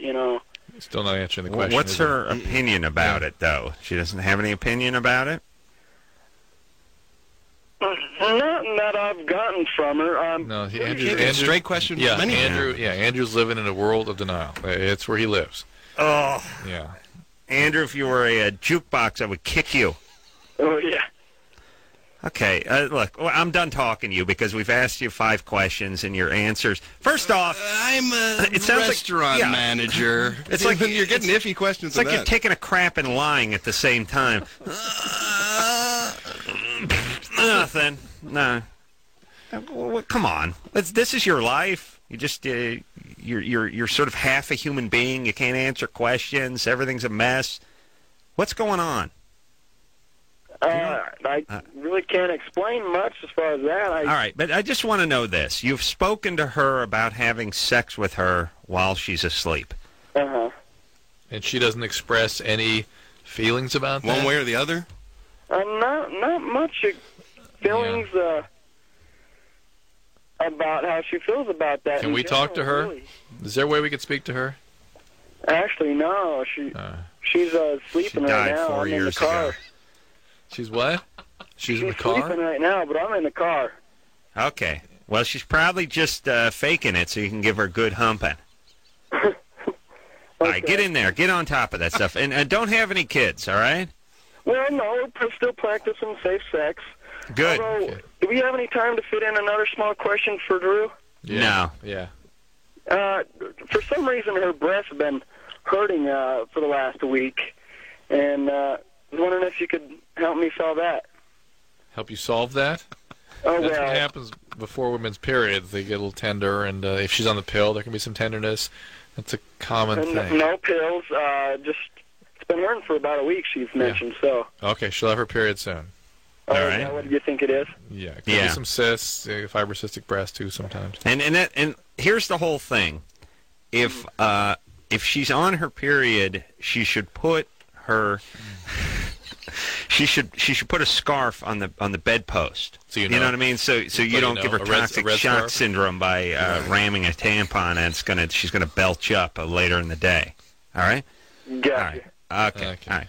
Still not answering the question. What's her opinion about it, though? She doesn't have any opinion about it? Nothing that I've gotten from her. No, Andrew's straight question. Yeah, Many Andrew's living in a world of denial. It's where he lives. Oh. Yeah. Andrew, if you were a jukebox, I would kick you. Oh, yeah. Okay, look, I'm done talking to you because we've asked you 5 questions and your answers. First off, I'm a restaurant manager. It's like you're getting iffy questions. It's like you're taking a crap and lying at the same time. Nothing. No. Well, come on. This is your life. You just you're sort of half a human being. You can't answer questions. Everything's a mess. What's going on? I really can't explain much as far as that. All right, but I just want to know this. You've spoken to her about having sex with her while she's asleep. Uh-huh. And she doesn't express any feelings about that? One way or the other? Not much feelings about how she feels about that. Can we talk to her? Really. Is there a way we could speak to her? Actually, no. She's sleeping right now. 4 I'm years in the car. ago. She's what? She's in the sleeping car? right now, but I'm in the car. Okay. Well, she's probably just faking it so you can give her good humping. All right, get in there. Get on top of that stuff. And don't have any kids, all right? Well, no, we're still practicing safe sex. Good. Although, do we have any time to fit in another small question for Drew? Yeah. No. Yeah. For some reason, her breasts have been hurting for the last week, and I was wondering if you could help me solve that. Help you solve that? Oh, That's well. what happens before women's periods. They get a little tender, and if she's on the pill, there can be some tenderness. That's a common thing. No pills. Just it's been hurting for about a week. She's mentioned so. Okay, she'll have her period soon. All right. What do you think it is? Yeah, it could be some cysts, fibrocystic breast too sometimes. And here's the whole thing: if she's on her period, she should put her she should put a scarf on the bedpost. So you know what I mean. So you don't give her toxic shock syndrome by ramming a tampon, and she's gonna belch up later in the day. All right. Gotcha. All right. Okay. All right.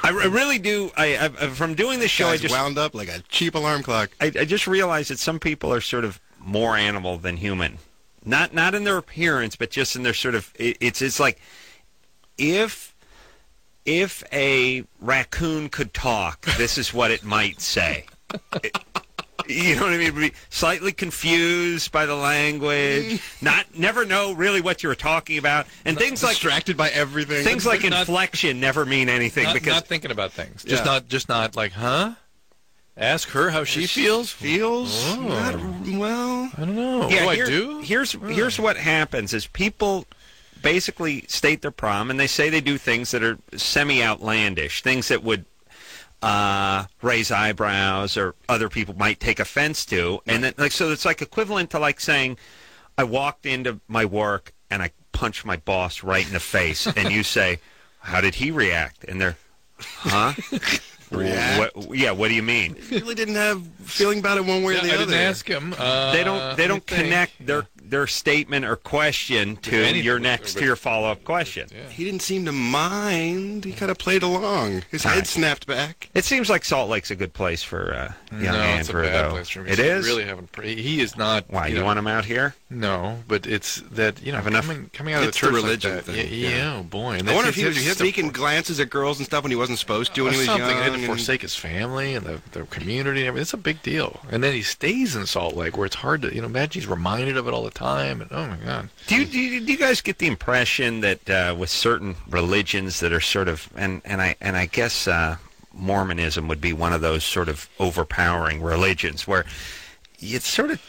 I really do. I from doing this show, I just wound up like a cheap alarm clock. I just realized that some people are sort of more animal than human, not in their appearance, but just in their sort of. It's like if a raccoon could talk, this is what it might say. You know what I mean? Be slightly confused by the language, never know really what you were talking about, and things like distracted by everything. Things like inflection never mean anything because not thinking about things. Just not like, huh? Ask her how she feels. Well, I don't know. Yeah, what do I do? Here's what happens: is people basically state their problem, and they say they do things that are semi-outlandish, things that would raise eyebrows or other people might take offense to, and then so it's like equivalent to like saying, I walked into my work and I punch my boss right in the face, and you say, how did he react? And they're, huh? React? What do you mean? You really didn't have feeling about it one way or the I other. didn't ask him. They don't connect their statement or question to your follow-up question. Yeah. He didn't seem to mind. He kind of played along. His head snapped back. It seems like Salt Lake's a good place for young Andrew, it's a bad though. place for me. It is? Really haven't. He is not. Why, you want him out here? No, but it's that, coming out of the It's church the religion like that. thing. Yeah, oh boy. And I wonder if he that's- was you have to sneaking glances at girls and stuff when he wasn't supposed to when he was young. He had to and- forsake his family and the community and everything. It's a big deal. And then he stays in Salt Lake, where it's hard to, imagine he's reminded of it all the time. And oh my God. Do you guys get the impression that with certain religions that are sort of, and I guess Mormonism would be one of those sort of overpowering religions where it sort of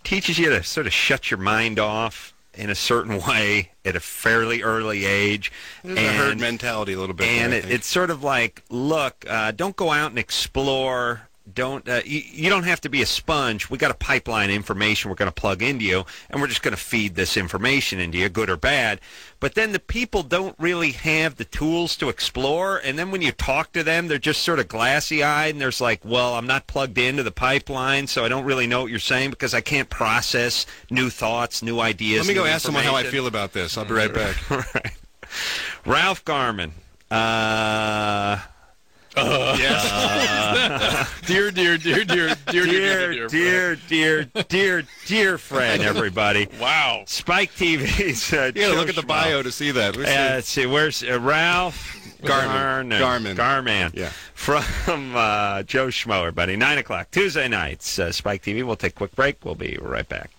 teaches you to sort of shut your mind off in a certain way at a fairly early age. There's a herd mentality a little bit. And there, I think. it's sort of like, look, don't go out and explore. Don't you don't have to be a sponge. We got a pipeline of information we're going to plug into you, and we're just going to feed this information into you, good or bad. But then the people don't really have the tools to explore, and then when you talk to them, they're just sort of glassy-eyed, and there's like, well, I'm not plugged into the pipeline, so I don't really know what you're saying because I can't process new thoughts, new ideas. Let me go new ask someone how I information. feel about this. I'll be right back. Right. Ralph Garman. Yes. Dear friend, everybody. Wow. Spike TV's. You gotta look at the bio to see that. Let's see. Where's Ralph Garman? Yeah. From Joe Schmo, everybody. 9 o'clock Tuesday nights. Spike TV. We'll take a quick break. We'll be right back.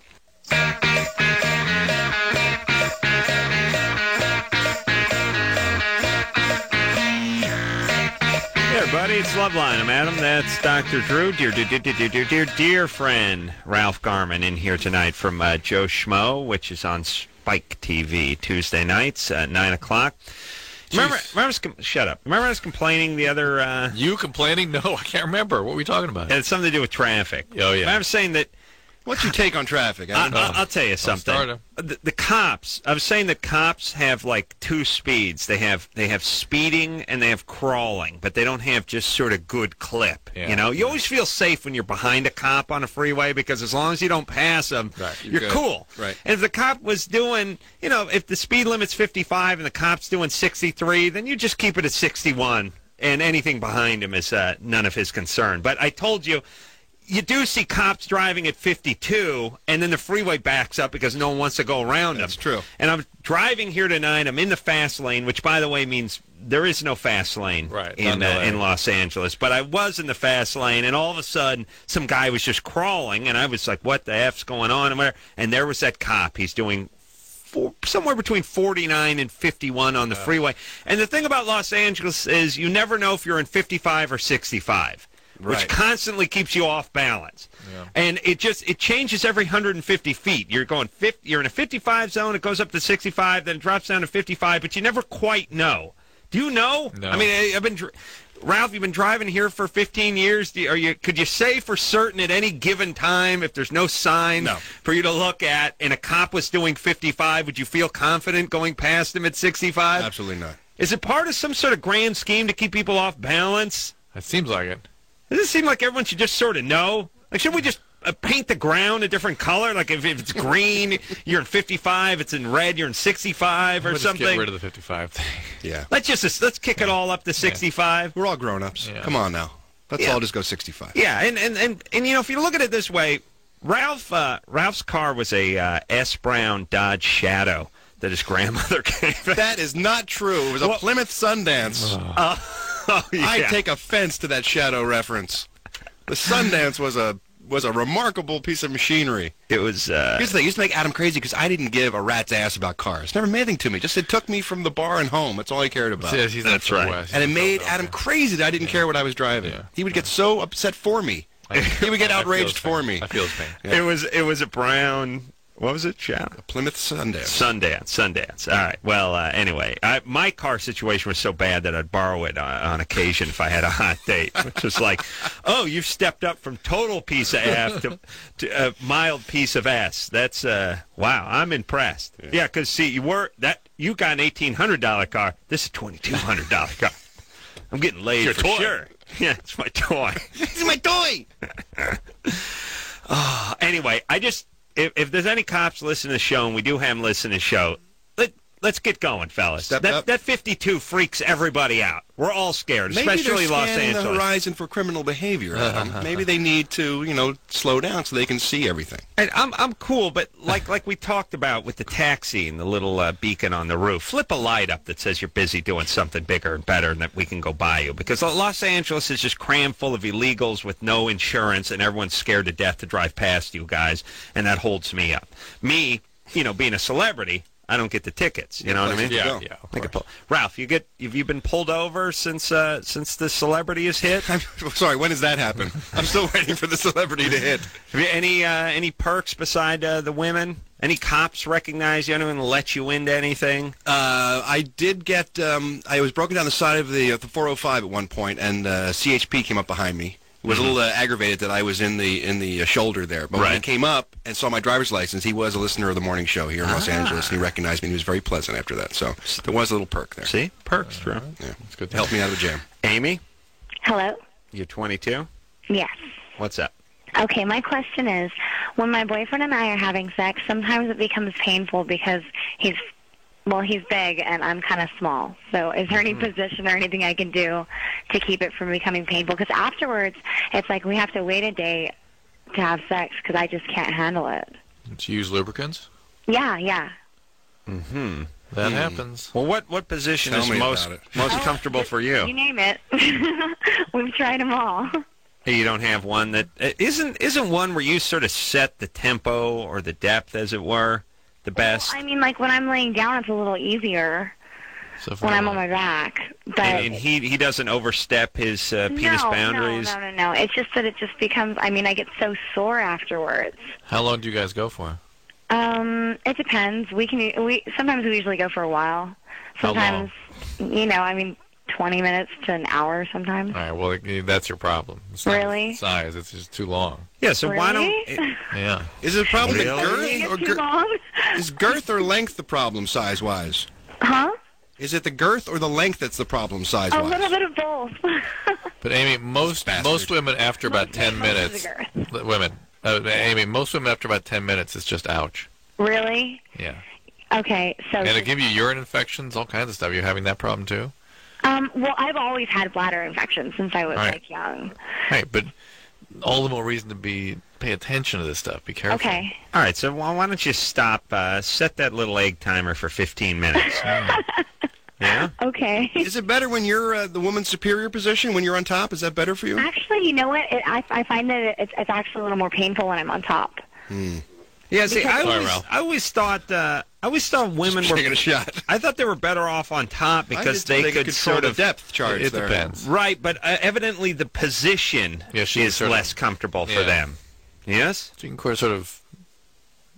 Hey everybody, it's Loveline. I'm Adam. That's Dr. Drew. Dear friend Ralph Garman in here tonight from Joe Schmo, which is on Spike TV Tuesday nights at 9 o'clock. Remember shut up. Remember I was complaining the other... You complaining? No, I can't remember. What were we talking about? It had something to do with traffic. Oh, yeah. I was saying that... What's your take on traffic? I'll tell you something. The cops. I was saying that cops have like two speeds. They have speeding and they have crawling, but they don't have just sort of good clip. Yeah. You always feel safe when you're behind a cop on a freeway because as long as you don't pass them, you're good. cool. Right. And if the cop was doing, if the speed limit's 55 and the cop's doing 63, then you just keep it at 61, and anything behind him is none of his concern. But I told you. You do see cops driving at 52, and then the freeway backs up because no one wants to go around them. That's true. And I'm driving here tonight. I'm in the fast lane, which, by the way, means there is no fast lane in Los Angeles. But I was in the fast lane, and all of a sudden, some guy was just crawling, and I was like, what the F's going on? And there was that cop. He's doing somewhere between 49 and 51 on the freeway. And the thing about Los Angeles is you never know if you're in 55 or 65. Which constantly keeps you off balance. Yeah. And it changes every 150 feet. You're in a 55 zone, it goes up to 65, then it drops down to 55, but you never quite know. Do you know? No. I mean, Ralph, you've been driving here for 15 years. Could you say for certain at any given time, if there's no sign for you to look at, and a cop was doing 55, would you feel confident going past him at 65? Absolutely not. Is it part of some sort of grand scheme to keep people off balance? It seems like it. Does it seem like everyone should just sort of know? Like, should we just paint the ground a different color? Like, if it's green, you're in 55. It's in red, you're in 65 or something. Just get rid of the 55 thing. Yeah. Let's kick it all up to 65. We're all grown-ups. Yeah. Come on now. Let's all just go 65. Yeah, and if you look at it this way, Ralph's car was a S. Brown Dodge Shadow that his grandmother gave him. That is not true. It was a Plymouth Sundance. I take offense to that Shadow reference. The Sundance was a remarkable piece of machinery. It was. Here's the thing. It used to make Adam crazy because I didn't give a rat's ass about cars. Never meant anything to me. Just it took me from the bar and home. That's all he cared about. Yeah, that's right. And it made Adam crazy that I didn't care what I was driving. Yeah. He would get so upset for me. He would get outraged for me. I feel his pain. Yeah. It was a brown What was it, Sean? Plymouth Sundance. Sundance. All right. Well, anyway, my car situation was so bad that I'd borrow it on occasion if I had a hot date, which was like, oh, you've stepped up from total piece of F to a mild piece of S. That's, wow, I'm impressed. Yeah, because, see, you got an $1,800 car. This is a $2,200 car. I'm getting laid for sure. Yeah, it's my toy. It's my toy! Anyway, if there's any cops listening to the show, and we do have them listen to the show, let's get going, fellas. That 52 freaks everybody out. We're all scared, especially Los Angeles. Maybe they're scanning the horizon for criminal behavior. Maybe they need to, slow down so they can see everything. And I'm cool, but like we talked about with the taxi and the little beacon on the roof, flip a light up that says you're busy doing something bigger and better and that we can go by you. Because Los Angeles is just crammed full of illegals with no insurance, and everyone's scared to death to drive past you guys, and that holds me up. Me, being a celebrity, I don't get the tickets. You know what I mean? Yeah. Ralph, have you been pulled over since the celebrity has hit? I'm sorry. When does that happen? I'm still waiting for the celebrity to hit. Have you any perks beside the women? Any cops recognize you? Anyone let you into anything? I did get. I was broken down the side of the 405 at one point, and CHP came up behind me. Was a little aggravated that I was in the shoulder there. But when he came up and saw my driver's license, he was a listener of the morning show here in Los Angeles, and he recognized me, and he was very pleasant after that. So there was a little perk there. See? Perks, true. Yeah, it's good. Helped me out of the jam. Amy? Hello? You're 22? Yes. What's up? Okay, my question is, when my boyfriend and I are having sex, sometimes it becomes painful because he's big and I'm kind of small. So is there any position or anything I can do to keep it from becoming painful? Because afterwards, it's like we have to wait a day to have sex because I just can't handle it. To use lubricants? Yeah. Mm-hmm. That happens. Well, what position is most comfortable for you? You name it. We've tried them all. You don't have one that isn't one where you sort of set the tempo or the depth, as it were, the best. Well, I mean, like when I'm laying down, it's a little easier when I'm on my back. But and he doesn't overstep his penis boundaries. No. It's just that it just becomes. I mean, I get so sore afterwards. How long do you guys go for? It depends. Sometimes we usually go for a while. Sometimes, I mean, 20 minutes to an hour sometimes. All right, well, that's your problem. It's not size, it's just too long. Yeah, so why don't... Yeah. Is it a problem with girth? Is girth or length the problem size-wise? Huh? Is it the girth or the length that's the problem size-wise? A little bit of both. But, Amy, most women after about 10 minutes... Amy, most women after about 10 minutes, it's just ouch. Really? Yeah. Okay, so... And it'll give you urine infections, all kinds of stuff. You're having that problem, too? Well, I've always had bladder infections since I was, young. Right, but all the more reason to pay attention to this stuff. Be careful. Okay. All right, so why don't you stop, set that little egg timer for 15 minutes. Yeah? Okay. Is it better when you're the woman's superior position, when you're on top? Is that better for you? Actually, you know what? I find that it's actually a little more painful when I'm on top. Yeah, see, I always thought women were taking a shot. I thought they were better off on top because they could sort of depth charge. It depends, right? But evidently the position is less comfortable for them. Yes, so you can sort of.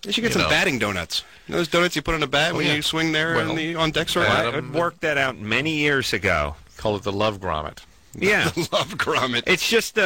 You should get some batting donuts. You know those donuts you put on a bat when you swing there on deck circle? I worked that out many years ago. Call it the love grommet. Yeah, the love grommet. It's just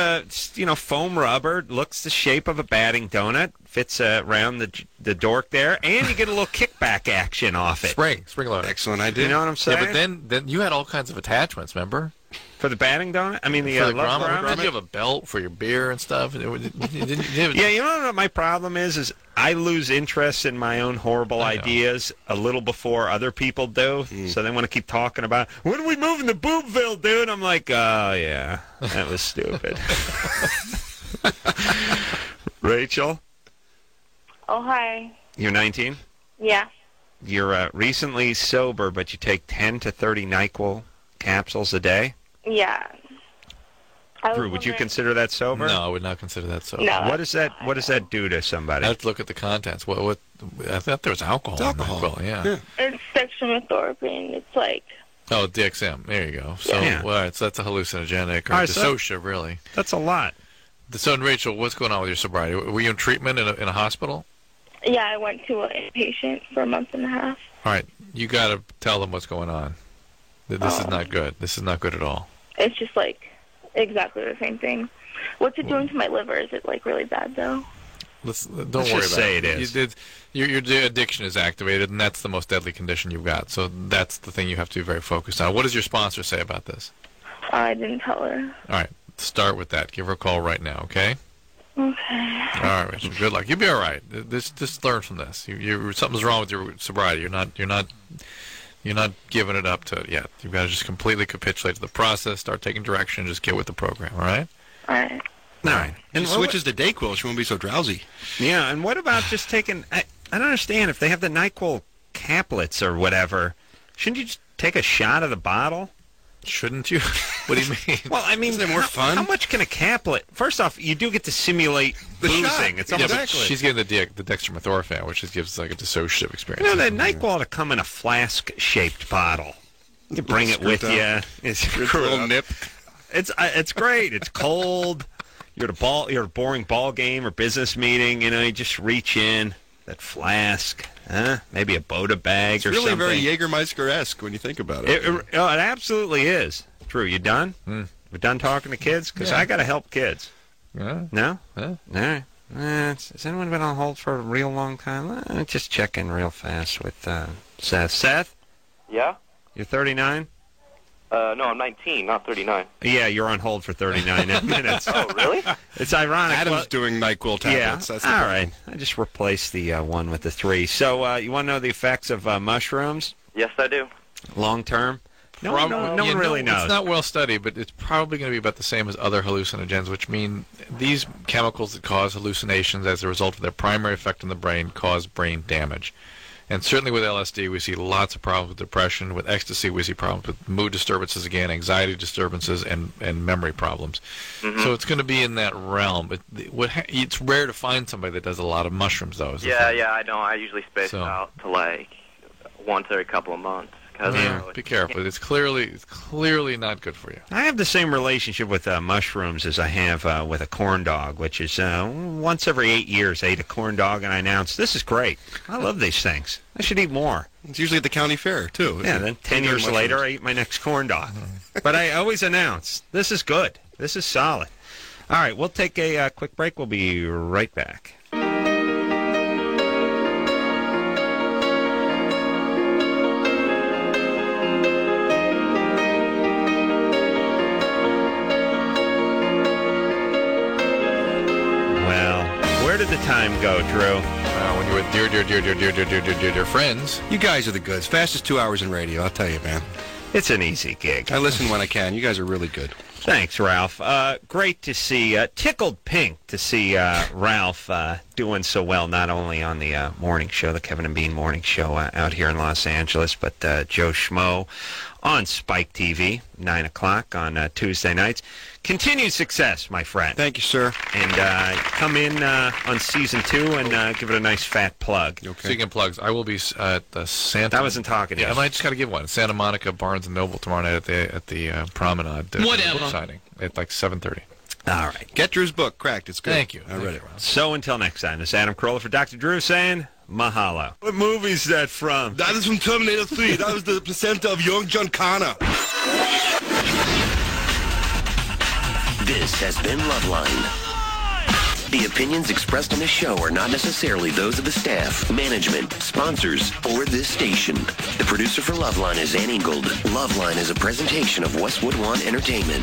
foam rubber. Looks the shape of a batting donut. Fits around the dork there, and you get a little kickback action off it. Spring load. Excellent idea. You know what I'm saying? Yeah, but then you had all kinds of attachments. Remember? For the batting donut? I mean, the love grommet? Did you have a belt for your beer and stuff? Yeah, you know what my problem is I lose interest in my own horrible ideas a little before other people do. So they want to keep talking about, when are we moving to Boobville, dude? I'm like, oh, yeah, that was stupid. Rachel? Oh, hi. You're 19? Yeah. You're recently sober, but you take 10 to 30 NyQuil capsules a day? Yeah. Drew, would you consider that sober? No, I would not consider that sober. No. What does that do to somebody? I have to look at the contents. What? I thought there was alcohol. It's alcohol. NyQuil, yeah. It's dextromethorphan. It's like... Oh, DXM. There you go. So, so that's a hallucinogenic or dissociative, really. That's a lot. So, Rachel, what's going on with your sobriety? Were you in treatment in a hospital? Yeah, I went to an inpatient for a month and a half. All right, you got to tell them what's going on. This is not good. This is not good at all. It's just like exactly the same thing. What's it doing to my liver? Is it like really bad though? Don't worry about say it. it is. Your addiction is activated, and that's the most deadly condition you've got. So that's the thing you have to be very focused on. What does your sponsor say about this? I didn't tell her. All right, start with that. Give her a call right now, okay? Okay. All right, Rachel. Good luck. You'll be all right. Just learn from this. Something's wrong with your sobriety. You're not giving it up to it yet. You've got to just completely capitulate to the process, start taking direction, and just get with the program. All right? All right. All right. And switches to Dayquil, she won't be so drowsy. Yeah, and what about just taking... I don't understand. If they have the NyQuil caplets or whatever, shouldn't you just take a shot of the bottle? Shouldn't you? What do you mean? Well, I mean, Isn't it more fun? How much can a caplet... First off, you do get to simulate The boozing. shot. It's Yeah, almost... but she's getting the dextromethorphan, which just gives like a dissociative experience. You know, the NyQuil ought to come in a flask-shaped bottle. You can bring it with you. It's a little nip. It's great. It's cold. You're at a boring ball game or business meeting. You know, you just reach in that flask, maybe a Boda bag It's or really something. very Jägermeister-esque when you think about it. It absolutely is. Drew, you done? Mm. We done talking to kids? Because Yeah. I got to help kids. Yeah. No? Yeah. All right. Has anyone been on hold for a real long time? Just check in real fast with Seth. Seth, Yeah? you're 39? No, I'm 19, not 39. Yeah, you're on hold for 39 minutes. Oh, really? It's ironic. Adam's doing NyQuil tablets. Yeah, That's the all problem. right. I just replaced the 1 with the 3. So you want to know the effects of mushrooms Yes, I do. long term? No one really knows. It's not well studied, but it's probably going to be about the same as other hallucinogens, which mean these chemicals that cause hallucinations as a result of their primary effect on the brain cause brain damage. And certainly with LSD, we see lots of problems with depression. With ecstasy, we see problems with mood disturbances again, anxiety disturbances, and memory problems. Mm-hmm. So it's going to be in that realm. It's rare to find somebody that does a lot of mushrooms, though. Yeah, I don't. I usually space So- it out to like once every couple of months. Cause, Be careful. It's clearly not good for you. I have the same relationship with mushrooms as I have with a corn dog, which is once every 8 years I eat a corn dog and I announce, this is great. I love these things. I should eat more. It's usually at the county fair, too. Yeah, then 10 years later I eat my next corn dog. But I always announce, this is good. This is solid. All right, we'll take a quick break. We'll be right back. Where did the time go, Drew? When you were dear friends. You guys are the goods. Fastest 2 hours in radio, I'll tell you, man. It's an easy gig. I listen when I can. You guys are really good. Thanks, Ralph. Great to see, tickled pink to see Ralph doing so well, not only on the morning show, the Kevin and Bean morning show out here in Los Angeles, but Joe Schmo on Spike TV, 9 o'clock on Tuesday nights. Continued success, my friend. Thank you, sir. And come in on season 2 and give it a nice fat plug. Okay. Speaking of plugs, I will be at the Santa. I wasn't talking to you. I just got to give one. Santa Monica Barnes and Noble tomorrow night at the Promenade. Whatever. Signing at like 7:30. All right. Get Drew's book. Cracked. It's good. Thank you. I read it. So until next time, this is Adam Carolla for Dr. Drew saying mahalo. What movie is that from? That is from Terminator 3. That was the placenta of young John Connor. This has been Loveline. The opinions expressed on this show are not necessarily those of the staff, management, sponsors, or this station. The producer for Loveline is Ann Ingold. Loveline is a presentation of Westwood One Entertainment.